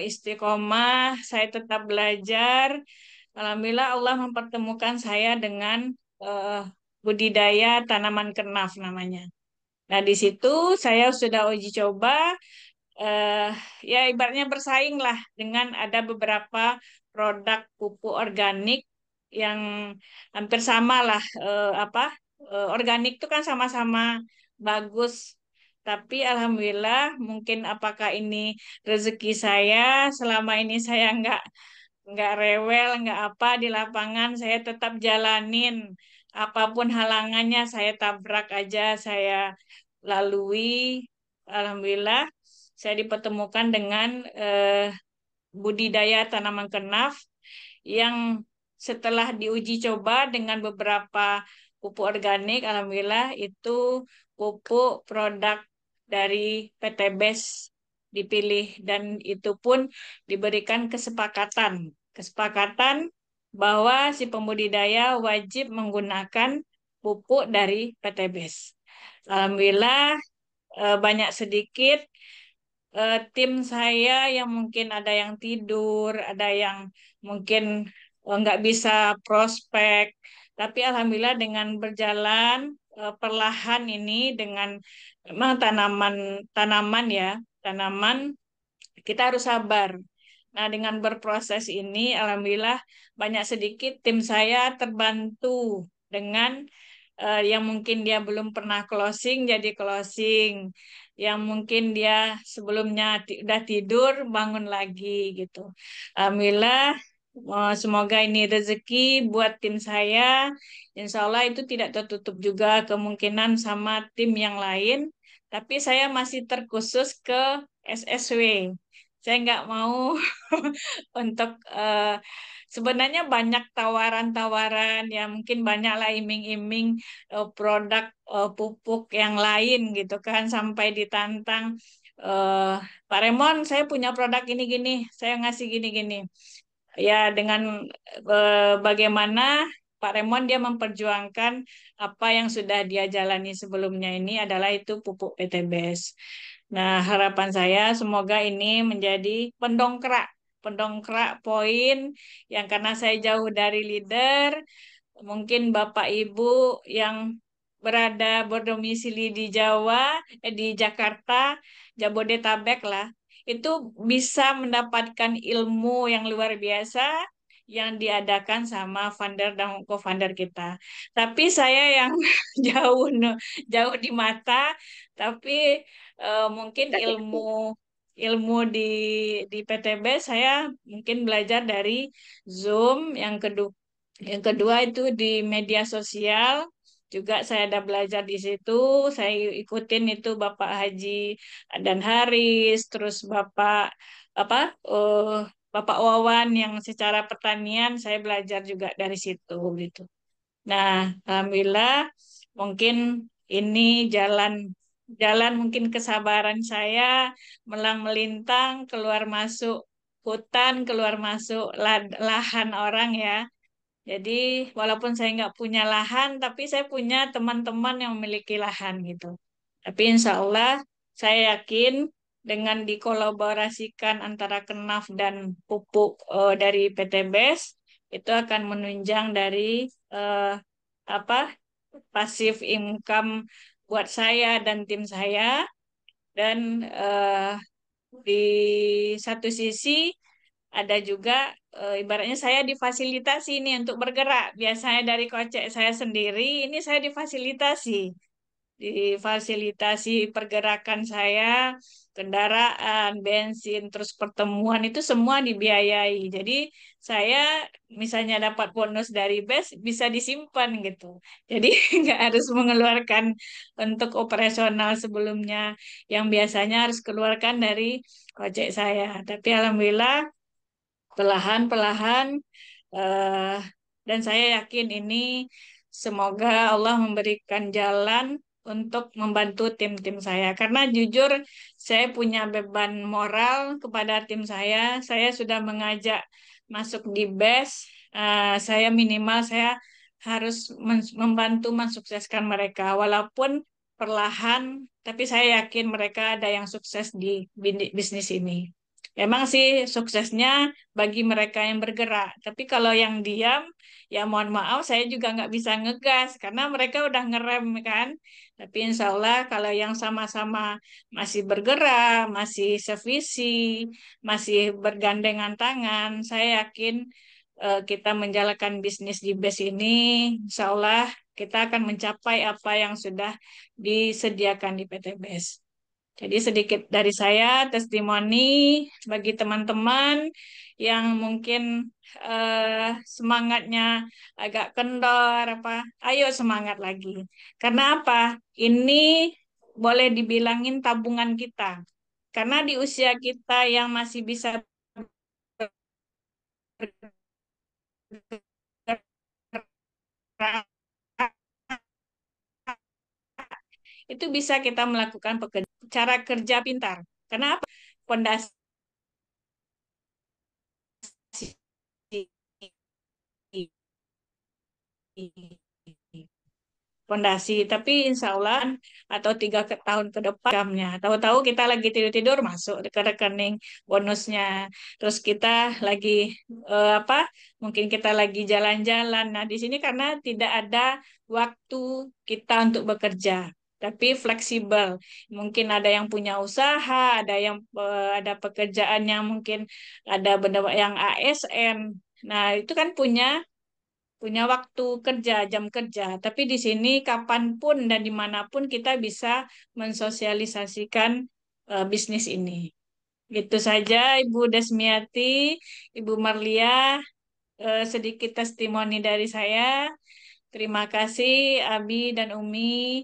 istiqomah, saya tetap belajar. Alhamdulillah Allah mempertemukan saya dengan eh, budidaya tanaman kenaf namanya. Nah, di situ saya sudah uji coba, eh, ya ibaratnya bersaing lah dengan ada beberapa produk pupuk organik yang hampir sama lah, organik itu kan sama-sama bagus. Tapi alhamdulillah mungkin apakah ini rezeki saya selama ini saya nggak rewel, nggak apa di lapangan, saya tetap jalanin apapun halangannya, saya tabrak aja, saya lalui. Alhamdulillah, saya dipertemukan dengan budidaya tanaman kenaf yang setelah diuji coba dengan beberapa pupuk organik, alhamdulillah itu pupuk produk dari PT BES dipilih dan itu pun diberikan kesepakatan bahwa si pembudidaya wajib menggunakan pupuk dari PT BES. Alhamdulillah banyak sedikit tim saya yang mungkin ada yang tidur, ada yang mungkin nggak bisa prospek. Tapi alhamdulillah dengan berjalan perlahan ini dengan memang tanaman ya, tanaman kita harus sabar. Nah, dengan berproses ini, alhamdulillah banyak sedikit tim saya terbantu dengan yang mungkin dia belum pernah closing jadi closing, yang mungkin dia sebelumnya udah tidur bangun lagi gitu. Alhamdulillah, semoga ini rezeki buat tim saya. Insya Allah itu tidak tertutup juga kemungkinan sama tim yang lain, tapi saya masih terkhusus ke SSW. Saya nggak mau untuk sebenarnya banyak tawaran-tawaran ya mungkin banyak lah iming-iming produk pupuk yang lain gitu kan sampai ditantang Pak Remon saya punya produk ini gini saya ngasih gini-gini ya dengan bagaimana Pak Remon dia memperjuangkan apa yang sudah dia jalani sebelumnya ini adalah itu pupuk PTBS. Nah, harapan saya semoga ini menjadi pendongkrak poin yang karena saya jauh dari leader, mungkin Bapak Ibu yang berdomisili di di Jakarta, Jabodetabek lah, itu bisa mendapatkan ilmu yang luar biasa yang diadakan sama founder dan co-founder kita. Tapi saya yang jauh jauh di mata, tapi mungkin ilmu ilmu di PTB saya mungkin belajar dari Zoom. Yang kedua itu di media sosial juga saya ada belajar di situ. Saya ikutin itu Bapak Haji dan Haris, terus apa eh, Bapak Wawan yang secara pertanian saya belajar juga dari situ gitu. Nah, alhamdulillah mungkin ini jalan jalan mungkin kesabaran saya melang melintang keluar masuk hutan, keluar masuk lahan orang ya. Jadi walaupun saya nggak punya lahan, tapi saya punya teman-teman yang memiliki lahan gitu. Tapi insya Allah saya yakin dengan dikolaborasikan antara KNAF dan pupuk dari PT BES itu akan menunjang dari eh, apa pasif income buat saya dan tim saya dan di satu sisi ada juga ibaratnya saya difasilitasi nih untuk bergerak. Biasanya dari kocek saya sendiri, ini saya difasilitasi pergerakan saya, kendaraan, bensin, terus pertemuan itu semua dibiayai. Jadi saya misalnya dapat bonus dari BES bisa disimpan gitu. Jadi nggak harus mengeluarkan untuk operasional sebelumnya yang biasanya harus keluarkan dari kocek saya. Tapi alhamdulillah perlahan-perlahan eh, dan saya yakin ini semoga Allah memberikan jalan untuk membantu tim-tim saya. Karena jujur saya punya beban moral kepada tim saya. Saya sudah mengajak masuk di BES. Saya minimal saya harus membantu mensukseskan mereka. Walaupun perlahan, tapi saya yakin mereka ada yang sukses di bisnis ini. Emang sih suksesnya bagi mereka yang bergerak. Tapi kalau yang diam, ya mohon maaf saya juga nggak bisa ngegas karena mereka udah ngerem kan. Tapi insya Allah kalau yang sama-sama masih bergerak, masih sevisi, masih bergandengan tangan, saya yakin kita menjalankan bisnis di BES ini, insya Allah kita akan mencapai apa yang sudah disediakan di PT BES. Jadi sedikit dari saya testimoni bagi teman-teman yang mungkin semangatnya agak kendor apa, ayo semangat lagi. Karena apa? Ini boleh dibilangin tabungan kita. Karena di usia kita yang masih bisa bergerak, itu bisa kita melakukan cara kerja pintar. Karena apa? Pondasi fondasi, tapi insya Allah atau 3 tahun ke depan jamnya. Tahu-tahu kita lagi tidur-tidur masuk ke rekening bonusnya. Terus kita lagi apa? Mungkin kita lagi jalan-jalan. Nah, di sini karena tidak ada waktu kita untuk bekerja, tapi fleksibel. Mungkin ada yang punya usaha, ada yang ada pekerjaan yang mungkin ada benda yang ASN. Nah, itu kan punya waktu kerja, jam kerja. Tapi di sini kapanpun dan dimanapun kita bisa mensosialisasikan bisnis ini. Itu saja Ibu Desmiati, Ibu Marlia, sedikit testimoni dari saya. Terima kasih Abi dan Umi.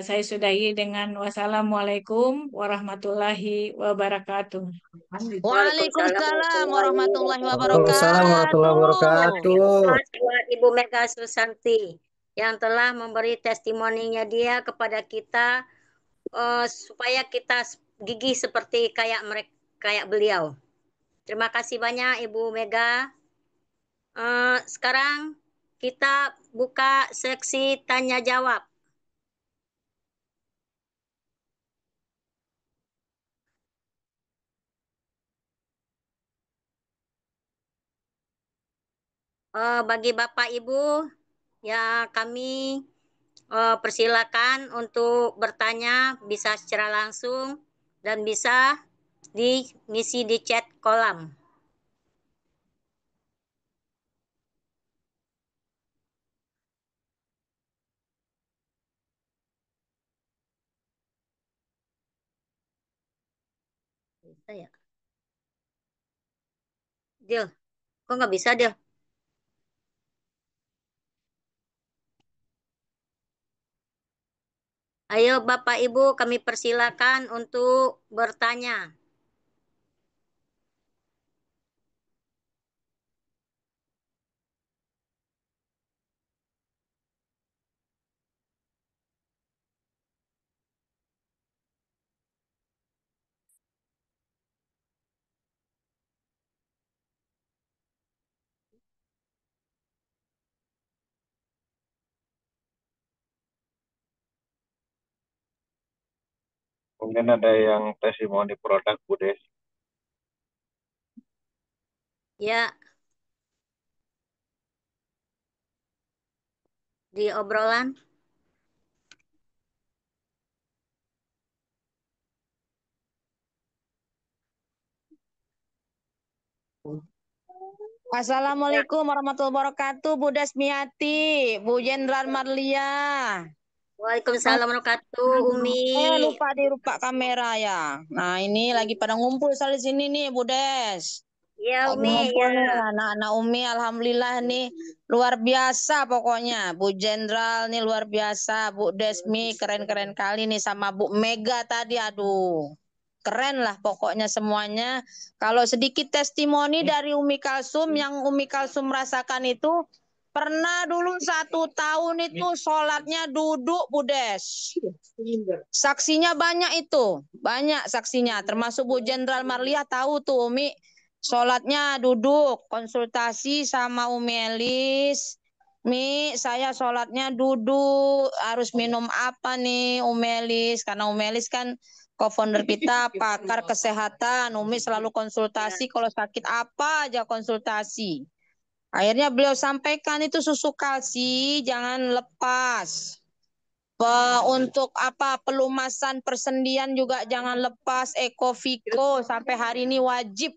Saya sudahi dengan wassalamualaikum warahmatullahi wabarakatuh. Waalaikumsalam warahmatullahi Waalaikumsalam warahmatullahi wabarakatuh. wabarakatuh. Buat Ibu Mega Susanti yang telah memberi testimoninya dia kepada kita supaya kita gigih seperti kayak beliau. Terima kasih banyak Ibu Mega. Sekarang kita buka seksi tanya jawab. Bagi Bapak Ibu, ya kami persilakan untuk bertanya bisa secara langsung dan bisa ngisi di chat kolam. Bisa ya? Deal, kok nggak bisa Deal? Ayo Bapak Ibu kami persilakan untuk bertanya. Mungkin ada yang testimoni produk Bu Des. Ya, di obrolan. Assalamualaikum warahmatullahi wabarakatuh, Bu Desmiati, Bu Jenderal Marlia. Waalaikumsalam warahmatullahi Umi. Lupa dirupa kamera ya. Nah, ini lagi pada ngumpul di sini nih, Bu Des. Ya, Lagi Umi, ngumpul ya. nih anak-anak Umi, alhamdulillah nih luar biasa pokoknya. Bu Jenderal nih luar biasa, Bu Desmi keren-keren kali nih sama Bu Mega tadi, aduh. Keren lah pokoknya semuanya. Kalau sedikit testimoni dari Umi Kalsum, yang Umi Kalsum rasakan itu, pernah dulu 1 tahun itu sholatnya duduk, Bu Des. Saksinya banyak itu, banyak saksinya. Termasuk Bu Jenderal Marlia tahu tuh Umi, sholatnya duduk, konsultasi sama Umi Elis. Mi, saya sholatnya duduk, harus minum apa nih Umi Elis? Karena Umi Elis kan co-founder kita, pakar kesehatan. Umi selalu konsultasi, kalau sakit apa aja konsultasi. Akhirnya beliau sampaikan itu susu kalsi jangan lepas. Untuk apa pelumasan persendian juga jangan lepas. Ecoviko sampai hari ini wajib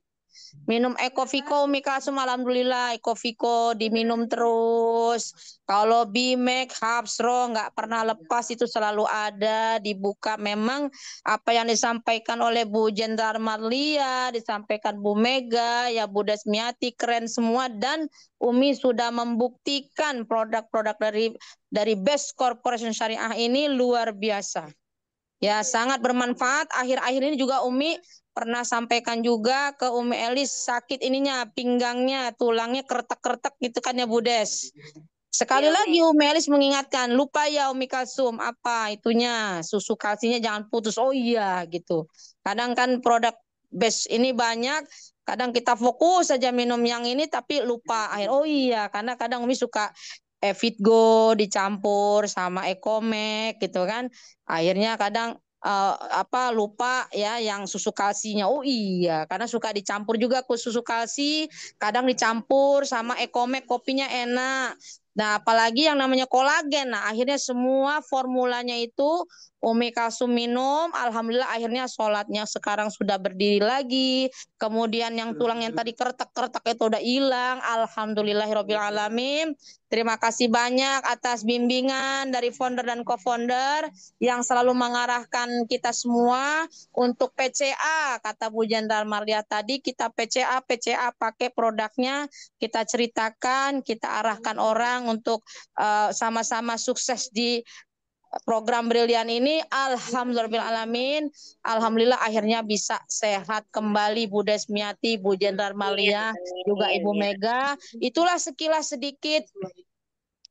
minum Ecoviko. Umi Kalsum alhamdulillah Ecoviko diminum terus. Kalau Bimek, Hapsro nggak pernah lepas, itu selalu ada dibuka. Memang apa yang disampaikan oleh Bu Jenderal Marlia, disampaikan Bu Mega, ya Bu Desmiati keren semua, dan Umi sudah membuktikan produk-produk dari Best Corporation Syariah ini luar biasa. Ya, sangat bermanfaat. Akhir-akhir ini juga Umi pernah sampaikan juga ke Umi Elis, sakit ininya, pinggangnya, tulangnya kertek-kertek gitu kan ya Bu Des. Sekali lagi Umi Elis mengingatkan, lupa ya Umi Kalsum, apa itunya, susu kalsinya jangan putus. Oh iya gitu. Kadang kan produk Best ini banyak, kadang kita fokus saja minum yang ini tapi lupa. Oh iya, karena kadang Umi suka Fitgo dicampur sama Ecomek gitu kan. Akhirnya kadang lupa ya yang susu kalsinya. Oh iya, karena suka dicampur juga ke susu kalsi, kadang dicampur sama Ecomek, kopinya enak. Nah, apalagi yang namanya kolagen. Nah, akhirnya semua formulanya itu Umi Kalsum minum, alhamdulillah akhirnya sholatnya sekarang sudah berdiri lagi. Kemudian yang tulang yang tadi kertek-kertek itu udah hilang, alhamdulillahirabbil alamin. Terima kasih banyak atas bimbingan dari founder dan co-founder yang selalu mengarahkan kita semua untuk PCA. Kata Bu Jenderal Marlia tadi, kita PCA pakai produknya, kita ceritakan, kita arahkan orang untuk sama-sama sukses di program Brilian ini. Alhamdulillahirrahmanirrahim. Alhamdulillah akhirnya bisa sehat kembali Bu Desmiati, Bu Jenderal Marlia, juga Ibu Mega. Itulah sekilas sedikit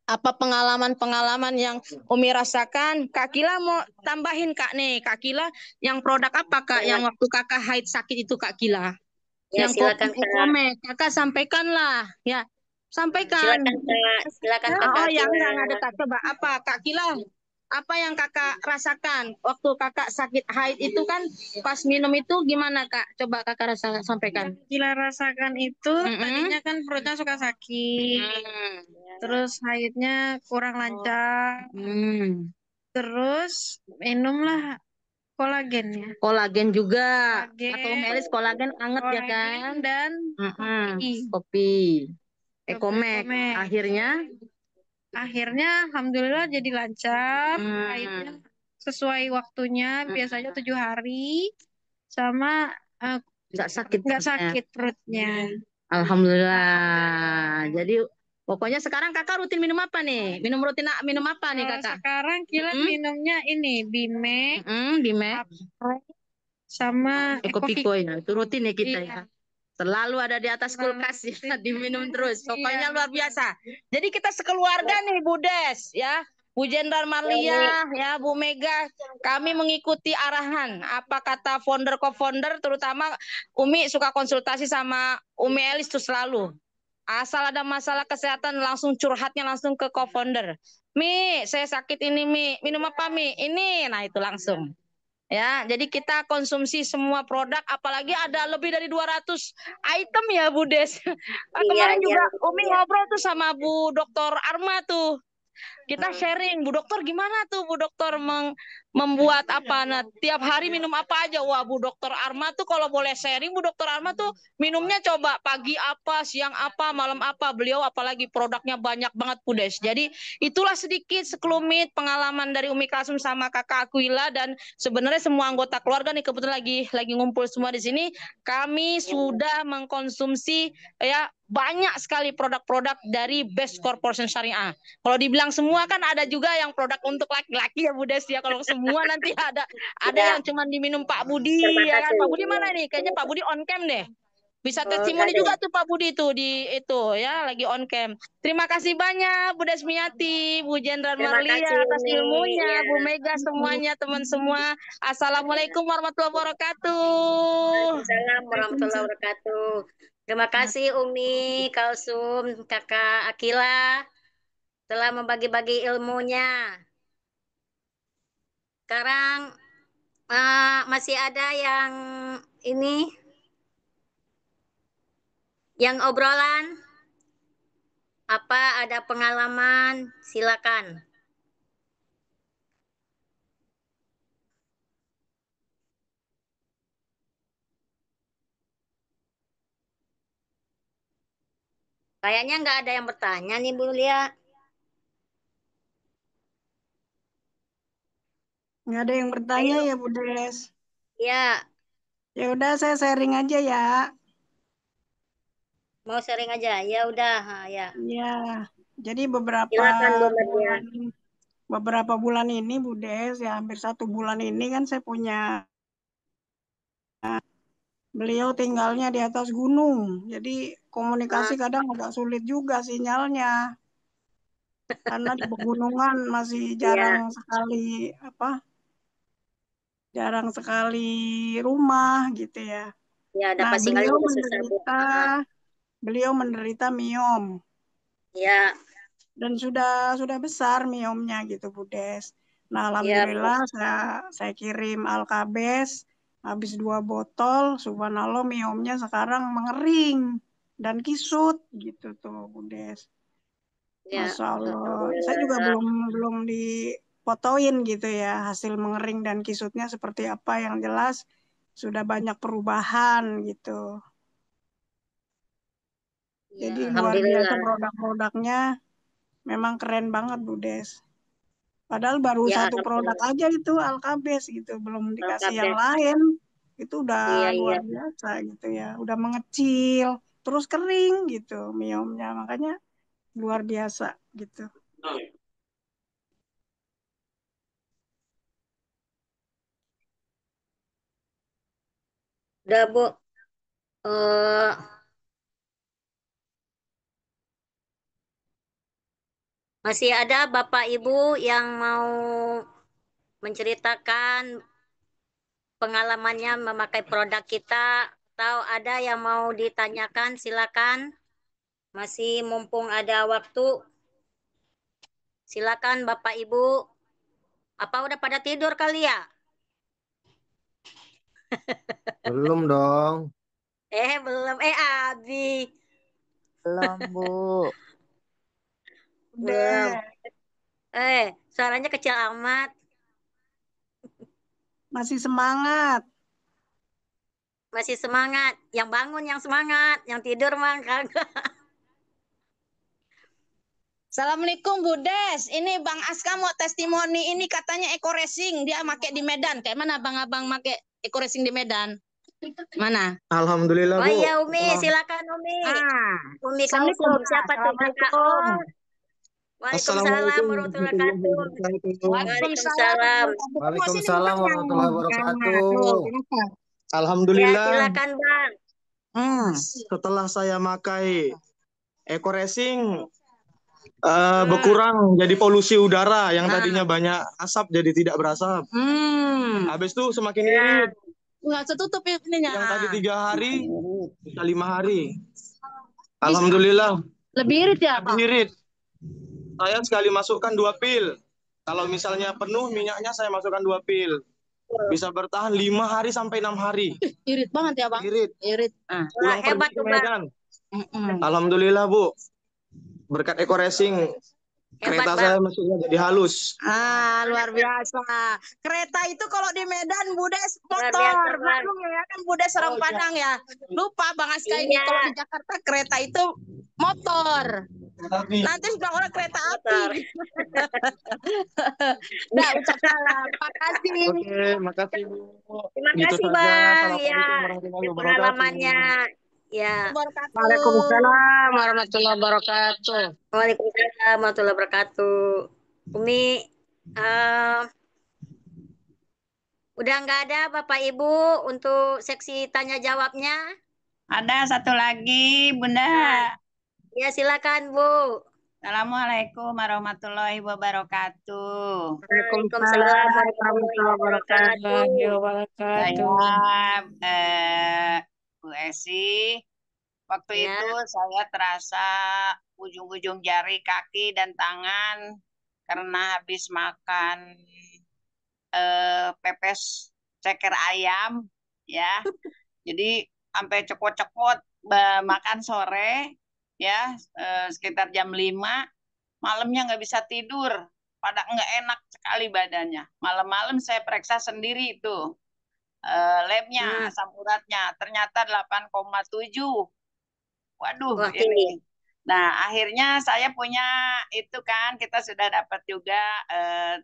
apa pengalaman-pengalaman yang Umi rasakan. Kak Kila mau tambahin Kak nih. Kak Kila yang produk apa Kak yang waktu Kakak haid sakit itu Kak Kila? Ya, Yang silakan kopi Kak. Ecomek. Kakak sampaikanlah ya. Sampaikan. Silakan Kak, silakan Kak. Oh ya, Kila. enggak ada Kak. Coba apa Kak Kila? Apa yang Kakak rasakan waktu Kakak sakit haid itu kan, pas minum itu gimana Kak? Coba Kakak sampaikan. Gila rasakan itu, tadinya kan perutnya suka sakit, terus haidnya kurang lancar, terus minumlah kolagen ya. Kolagen juga. Kolagen. Atau Melis kolagen anget ya kan? Dan kopi. Ecomek. Ecomek. Akhirnya alhamdulillah jadi lancar, haidnya sesuai waktunya, biasanya 7 hari, sama Nggak sakit. nggak sakit perutnya. Alhamdulillah. Jadi pokoknya sekarang Kakak rutin minum apa nih? Minum apa nih Kalau Kakak? sekarang kita minumnya ini Bimek, Bimek, sama Ecoviko ya. Itu rutin ya kita Iya. ya. Selalu ada di atas kulkas ya, diminum terus. Pokoknya luar biasa. Jadi kita sekeluarga nih Bu Des ya. Bu Jenderal Marlia ya, Bu Mega, kami mengikuti arahan apa kata founder co-founder, terutama Umi suka konsultasi sama Umi Elis tuh selalu. Asal ada masalah kesehatan langsung curhatnya langsung ke co-founder. Mi, saya sakit ini Mi, minum apa Mi? Ini, nah itu langsung. Ya, jadi kita konsumsi semua produk, apalagi ada lebih dari 200 item ya Bu Des. Iya, Kemarin iya, juga betul Umi ya. ngobrol tuh sama Bu Dr. Arma tuh. Kita sharing, Bu Dokter gimana tuh Bu Dokter membuat apa? Nah, tiap hari minum apa aja? Wah, Bu Dokter Arma tuh kalau boleh sharing, Bu Dokter Arma tuh minumnya coba pagi apa, siang apa, malam apa. Beliau apalagi produknya banyak banget Bu Des. Jadi itulah sedikit sekelumit pengalaman dari Umi Kalsum sama Kakak Aquila, dan sebenarnya semua anggota keluarga nih kebetulan lagi ngumpul semua di sini. Kami sudah mengkonsumsi ya banyak sekali produk-produk dari Best Corporation Syariah. Kalau dibilang semua kan ada juga yang produk untuk laki-laki ya Bu Des ya. Kalau semua nanti ada Ya, yang cuma diminum Pak Budi ya kan. terbatasi. Pak Budi mana Ya. nih? Kayaknya Pak Budi on cam deh. Bisa Oh, testimoni ada juga ya. tuh Pak Budi tuh di itu ya lagi on cam. Terima kasih banyak Bu Desmiati, Bu Jenderal Terima Marlia kasih atas Umi. ilmunya, Ya. Bu Mega semuanya, teman semua. Assalamualaikum warahmatullahi wabarakatuh. Waalaikumsalam warahmatullahi wabarakatuh. Terima kasih Umi, Kalsum, Kakak Akila telah membagi-bagi ilmunya. Sekarang masih ada yang ini, yang obrolan, apa ada pengalaman, silakan. Kayaknya nggak ada yang bertanya nih Bu Lia. Nggak ada yang bertanya Ayo. ya Bu Des. Ya, Ya udah saya sharing aja ya. mau sharing aja. Ya udah, ya. Ya, jadi Silakan Bu Nadia. beberapa bulan ini Bu Des, ya hampir 1 bulan ini kan saya punya, beliau tinggalnya di atas gunung. Jadi komunikasi kadang agak sulit juga sinyalnya. Karena di pegunungan masih jarang Ya, sekali rumah gitu ya. ya Nah, dapat sinyal juga susah Bu. beliau menderita miom Ya, dan sudah besar miomnya gitu Bu Des. Nah, ya Bu. alhamdulillah saya kirim Alkabes habis 2 botol, subhanallah miomnya sekarang mengering dan kisut gitu tuh Bu Des. Ya, Masya Allah. Saya juga alhamdulillah. belum difotoin gitu ya hasil mengering dan kisutnya seperti apa, yang jelas sudah banyak perubahan gitu. Ya, Jadi luar biasa alhamdulillah. produk-produknya, memang keren banget Bu Des. Padahal baru Ya, 1 produk alhamdulillah. aja itu Alkabes gitu, belum dikasih yang Alkabes. lain. Itu udah Iya, iya. luar biasa gitu ya, udah mengecil, terus kering gitu miomnya, makanya luar biasa gitu. Udah Bu. Eh, masih ada Bapak Ibu yang mau menceritakan pengalamannya memakai produk kita, atau ada yang mau ditanyakan, silakan. Masih mumpung ada waktu. Silakan Bapak Ibu. Apa udah pada tidur kali ya? Belum dong. Belum. Abi. Belum, Bu. Belum. Udah, Suaranya kecil amat. masih semangat. Masih semangat. Yang bangun yang semangat, yang tidur mah kagak. Assalamualaikum Bu Des. Ini Bang Aska mau testimoni, ini katanya eco racing dia make di Medan. Kayak mana Abang make eco racing di Medan? Mana? Alhamdulillah Oh Bu. iya Umi, silakan Umi. Umi Assalamualaikum. Kalsum, siapa tuh kakak? Oh, Waalaikumsalam Assalamualaikum warahmatullahi warahmatullahi wabarakatuh. wabarakatuh. Waalaikumsalam. Waalaikumsalam warahmatullahi wabarakatuh. Ya, Alhamdulillah, silakan Bang. setelah saya pakai eco racing berkurang jadi polusi udara yang tadinya banyak asap jadi tidak berasap. Habis itu semakin irit. Nggak setutup ininya. Yang tadi 3 hari bisa 5 hari. Alhamdulillah. Lebih irit ya, Lebih irit. Saya sekali masukkan 2 pil. Kalau misalnya penuh minyaknya saya masukkan 2 pil. bisa bertahan 5 hari sampai 6 hari. Irit banget ya Bang. Irit. Irit. Wah, Pulang pergi hebat ke tuh, Bang. Medan. Alhamdulillah Bu, berkat Eko Racing Hebat, kereta Bang. saya mesinnya jadi halus. Luar biasa. Kereta itu kalau di Medan Budes Luar motor. biasa, Bang. Maklum ya kan Budes orang Padang ya. Lupa Bang Aska ini Iya. kalau di Jakarta kereta itu motor. Nanti sebelah orang kereta api. Nah, ucap salam. Makasih. Oke, makasih Bu. Terima Gitu kasih, saja. Bang. Ya, Assalamualaikum warahmatullahi wabarakatuh. pengalamannya. Ya. Waalaikumsalam warahmatullahi wabarakatuh. Waalaikumsalam warahmatullahi wabarakatuh. Umi, udah nggak ada Bapak Ibu untuk seksi tanya jawabnya? Ada satu lagi, Bunda. Ya, silakan Bu. Assalamualaikum warahmatullahi wabarakatuh. Waalaikumsalam warahmatullahi wabarakatuh. Saya Bu Esi. Waktu Ya. itu saya terasa ujung-ujung jari kaki dan tangan karena habis makan pepes ceker ayam, ya. Jadi sampai cekot-cekot makan sore, ya, sekitar jam 5, malamnya nggak bisa tidur, pada nggak enak sekali badannya. Malam-malam saya periksa sendiri itu labnya, asam uratnya, ternyata 8,7. Waduh, Wah, ini. tinggi. Nah, akhirnya saya punya itu kan, kita sudah dapat juga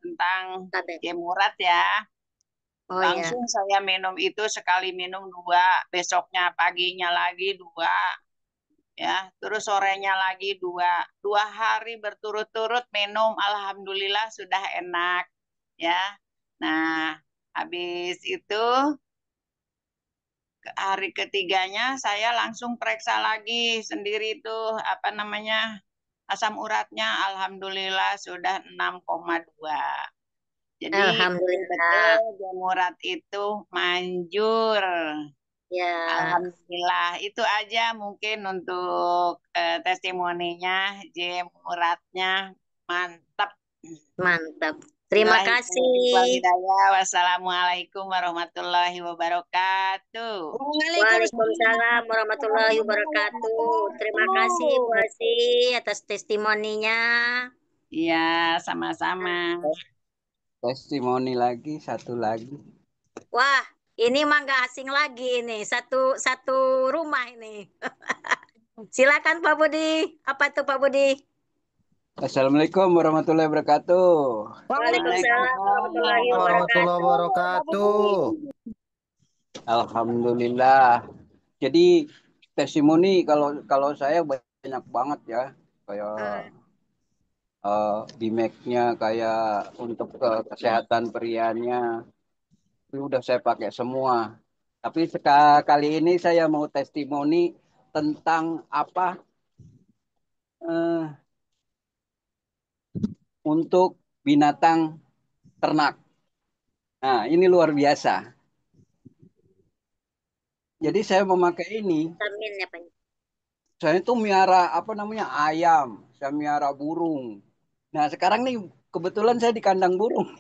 tentang Jemurat ya. Oh, Langsung saya minum itu, sekali minum 2, besoknya paginya lagi 2, ya, terus sorenya lagi 2. 2 hari berturut-turut minum, alhamdulillah sudah enak, ya. Nah, habis itu hari ketiganya saya langsung periksa lagi sendiri itu apa namanya, asam uratnya, alhamdulillah sudah 6,2. Jadi Alhamdulillah. betul Jemurat itu manjur. Ya. Alhamdulillah. Itu aja mungkin untuk testimoninya. Jemuratnya mantap. Mantap. Terima kasih. Wassalamualaikum warahmatullahi wabarakatuh. Waalaikumsalam warahmatullahi wabarakatuh. Terima kasih Bu Asi atas testimoninya. Iya, sama-sama. Testimoni lagi, satu lagi. Wah, ini mah nggak asing lagi ini. Satu rumah ini. Silakan Pak Budi. Apa itu Pak Budi? Assalamualaikum warahmatullahi wabarakatuh. Waalaikumsalam warahmatullahi wabarakatuh. Alhamdulillah. Jadi testimoni kalau saya banyak banget ya, kayak BMAX-nya, kayak untuk kesehatan prianya itu udah saya pakai semua. Tapi kali ini saya mau testimoni tentang apa untuk binatang ternak. Nah, ini luar biasa. Jadi saya memakai ini. Saya itu miara apa namanya ayam, saya miara burung. Nah, sekarang nih kebetulan saya di kandang burung.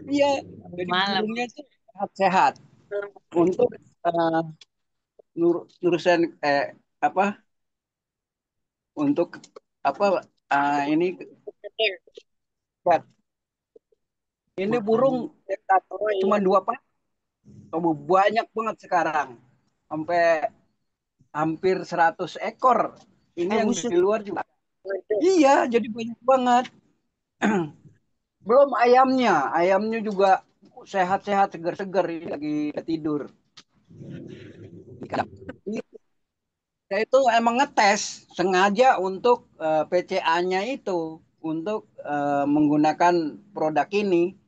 Iya, jadi burungnya itu sehat-sehat. Untuk urusan apa? Untuk apa? Ini burung cuma 2 pak. Banyak banget sekarang. Sampai hampir 100 ekor. Ini yang di luar juga. Iya, jadi banyak banget. Belum ayamnya. Ayamnya juga sehat-sehat, segar-segar. Ini lagi tidur. Saya itu emang ngetes sengaja untuk PCA-nya itu. Untuk menggunakan produk ini.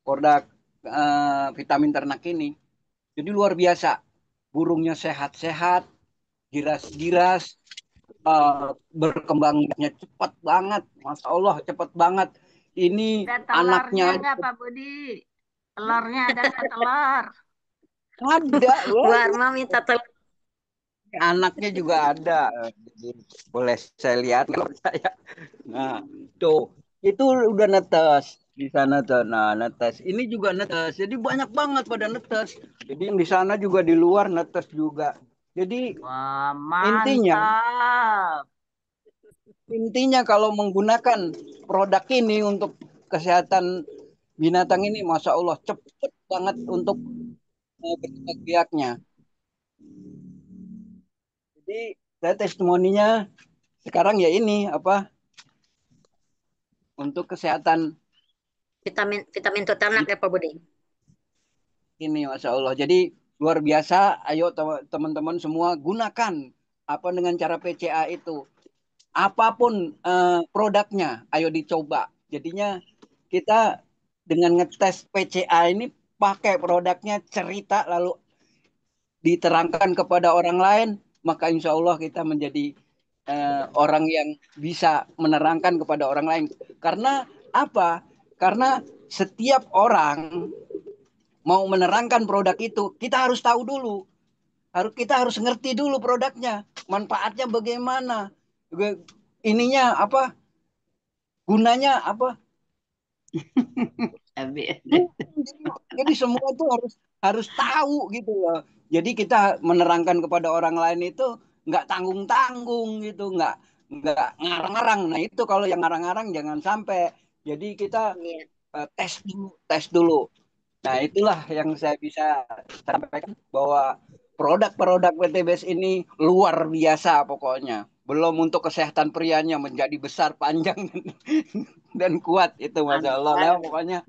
Produk vitamin ternak ini. Jadi luar biasa. Burungnya sehat-sehat, giras-giras, berkembangnya cepat banget. Masya Allah, cepat banget. Ini anaknya ada Pak Budi. Telurnya ada telur. Ada. Bu Arma minta telur. Anaknya juga ada. Jadi, boleh saya lihat kalau saya. Nah, tuh. Itu udah netes. Di sana tuh, nah netes. Ini juga netes. Jadi banyak banget pada netes. Jadi yang di sana juga di luar netes juga. Jadi Wah, intinya mantap. intinya kalau menggunakan produk ini untuk kesehatan binatang ini, masya Allah cepet banget untuk berkembang biaknya. Jadi saya testimoninya sekarang ya ini apa untuk kesehatan Vitamin untuk ternak ya Pak Budi. ini, masya Allah. Jadi luar biasa. Ayo teman-teman semua gunakan apa dengan cara PCA itu. Apapun produknya, ayo dicoba. Jadinya kita dengan ngetes PCA ini pakai produknya, cerita lalu diterangkan kepada orang lain, maka insya Allah kita menjadi orang yang bisa menerangkan kepada orang lain. Karena apa? Karena setiap orang mau menerangkan produk itu, kita harus tahu dulu. Kita harus ngerti dulu produknya, manfaatnya bagaimana, ininya apa, gunanya apa. Jadi semua itu harus tahu gitu loh. Jadi kita menerangkan kepada orang lain itu nggak tanggung-tanggung gitu, nggak ngarang-ngarang. Nah itu kalau yang ngarang-ngarang jangan sampai. Jadi kita tes dulu. Nah itulah yang saya bisa sampaikan bahwa produk-produk PTBS ini luar biasa pokoknya. Belum untuk kesehatan prianya menjadi besar, panjang dan kuat itu, masya Allah. Nah, pokoknya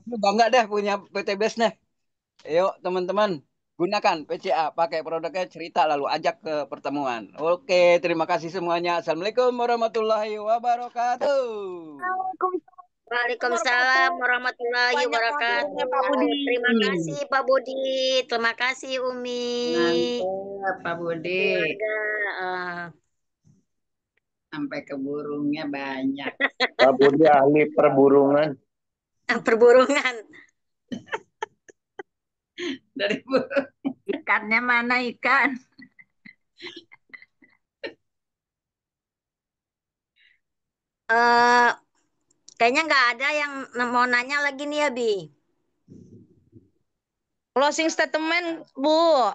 bangga deh punya PTBS deh. Ayo teman-teman gunakan PCA, pakai produknya, cerita lalu ajak ke pertemuan. Oke, terima kasih semuanya. Assalamualaikum warahmatullahi wabarakatuh. Waalaikumsalam warahmatullahi Banyak wabarakatuh. waktunya Pak Budi. Terima kasih Pak Budi. Terima kasih Umi. Mantap Pak Budi. Keluarga. Sampai ke burungnya banyak. Pak Budi ahli perburungan. Perburungan. Dari burung. Ikannya mana ikan? Kayaknya nggak ada yang mau nanya lagi nih ya, Bi. Closing statement, Bu.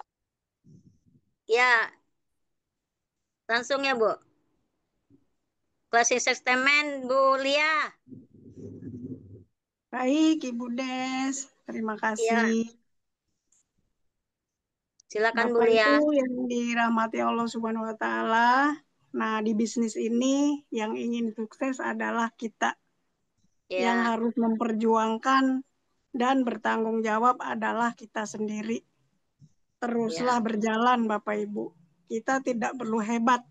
Ya, langsung ya, Bu. Closing statement, Bu Lia. Baik, Ibu Des. Terima kasih. Silakan Bu Bapak Lia. Ibu yang dirahmati Allah Subhanahu wa taala. Nah, di bisnis ini yang ingin sukses adalah kita. Yang harus memperjuangkan dan bertanggung jawab adalah kita sendiri. Teruslah berjalan Bapak Ibu. Kita tidak perlu hebat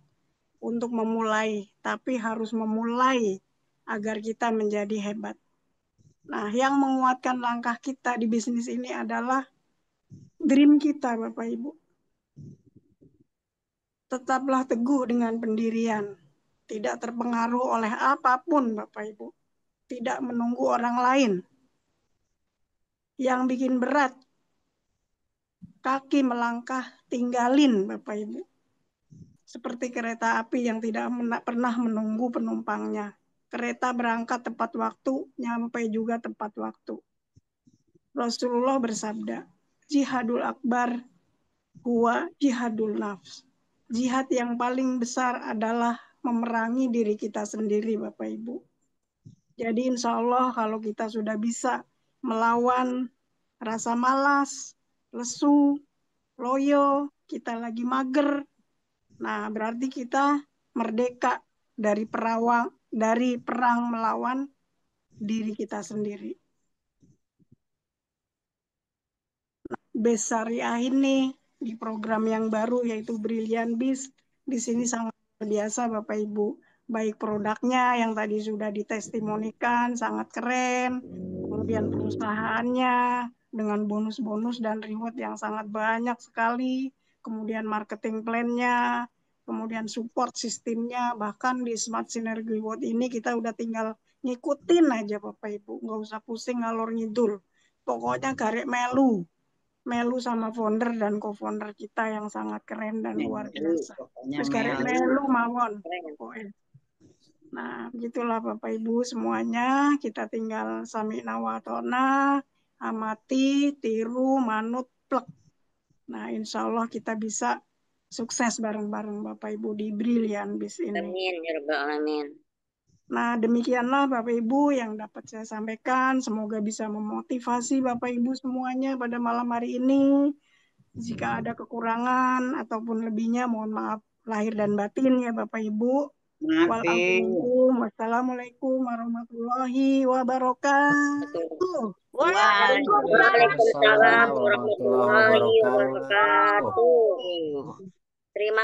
untuk memulai, tapi harus memulai agar kita menjadi hebat. Nah, yang menguatkan langkah kita di bisnis ini adalah dream kita, Bapak Ibu. Tetaplah teguh dengan pendirian, tidak terpengaruh oleh apapun, Bapak Ibu. Tidak menunggu orang lain. Yang bikin berat, kaki melangkah, tinggalin, Bapak Ibu. Seperti kereta api yang tidak pernah menunggu penumpangnya. Kereta berangkat tepat waktu, nyampe juga tepat waktu. Rasulullah bersabda, jihadul akbar huwa jihadul nafs. Jihad yang paling besar adalah memerangi diri kita sendiri, Bapak Ibu. Jadi insya Allah kalau kita sudah bisa melawan rasa malas, lesu, loyo, kita lagi mager, nah berarti kita merdeka dari perang melawan diri kita sendiri. Besariah ini di program yang baru yaitu Brilliant Biz, di sini sangat biasa Bapak Ibu. Baik produknya yang tadi sudah ditestimonikan sangat keren, kemudian perusahaannya dengan bonus-bonus dan reward yang sangat banyak sekali, kemudian marketing plan-nya, kemudian support sistemnya, bahkan di Smart Synergy Reward ini kita udah tinggal ngikutin aja Bapak Ibu, nggak usah pusing ngalor ngidul. Pokoknya garek melu sama founder dan co-founder kita yang sangat keren dan luar biasa. Terus garek melu mawon. Nah, begitulah Bapak Ibu semuanya. Kita tinggal sami'na wa ta'na, amati, tiru, manut, plek. Nah, insya Allah kita bisa sukses bareng-bareng Bapak Ibu di Brilliant Biz ini. Amin ya rabbal alamin. Nah, demikianlah Bapak Ibu yang dapat saya sampaikan. Semoga bisa memotivasi Bapak Ibu semuanya pada malam hari ini. Jika ada kekurangan ataupun lebihnya, mohon maaf lahir dan batin ya Bapak Ibu. Wassalamualaikum warahmatullahi wabarakatuh. Waalaikumsalam warahmatullahi wabarakatuh. Terima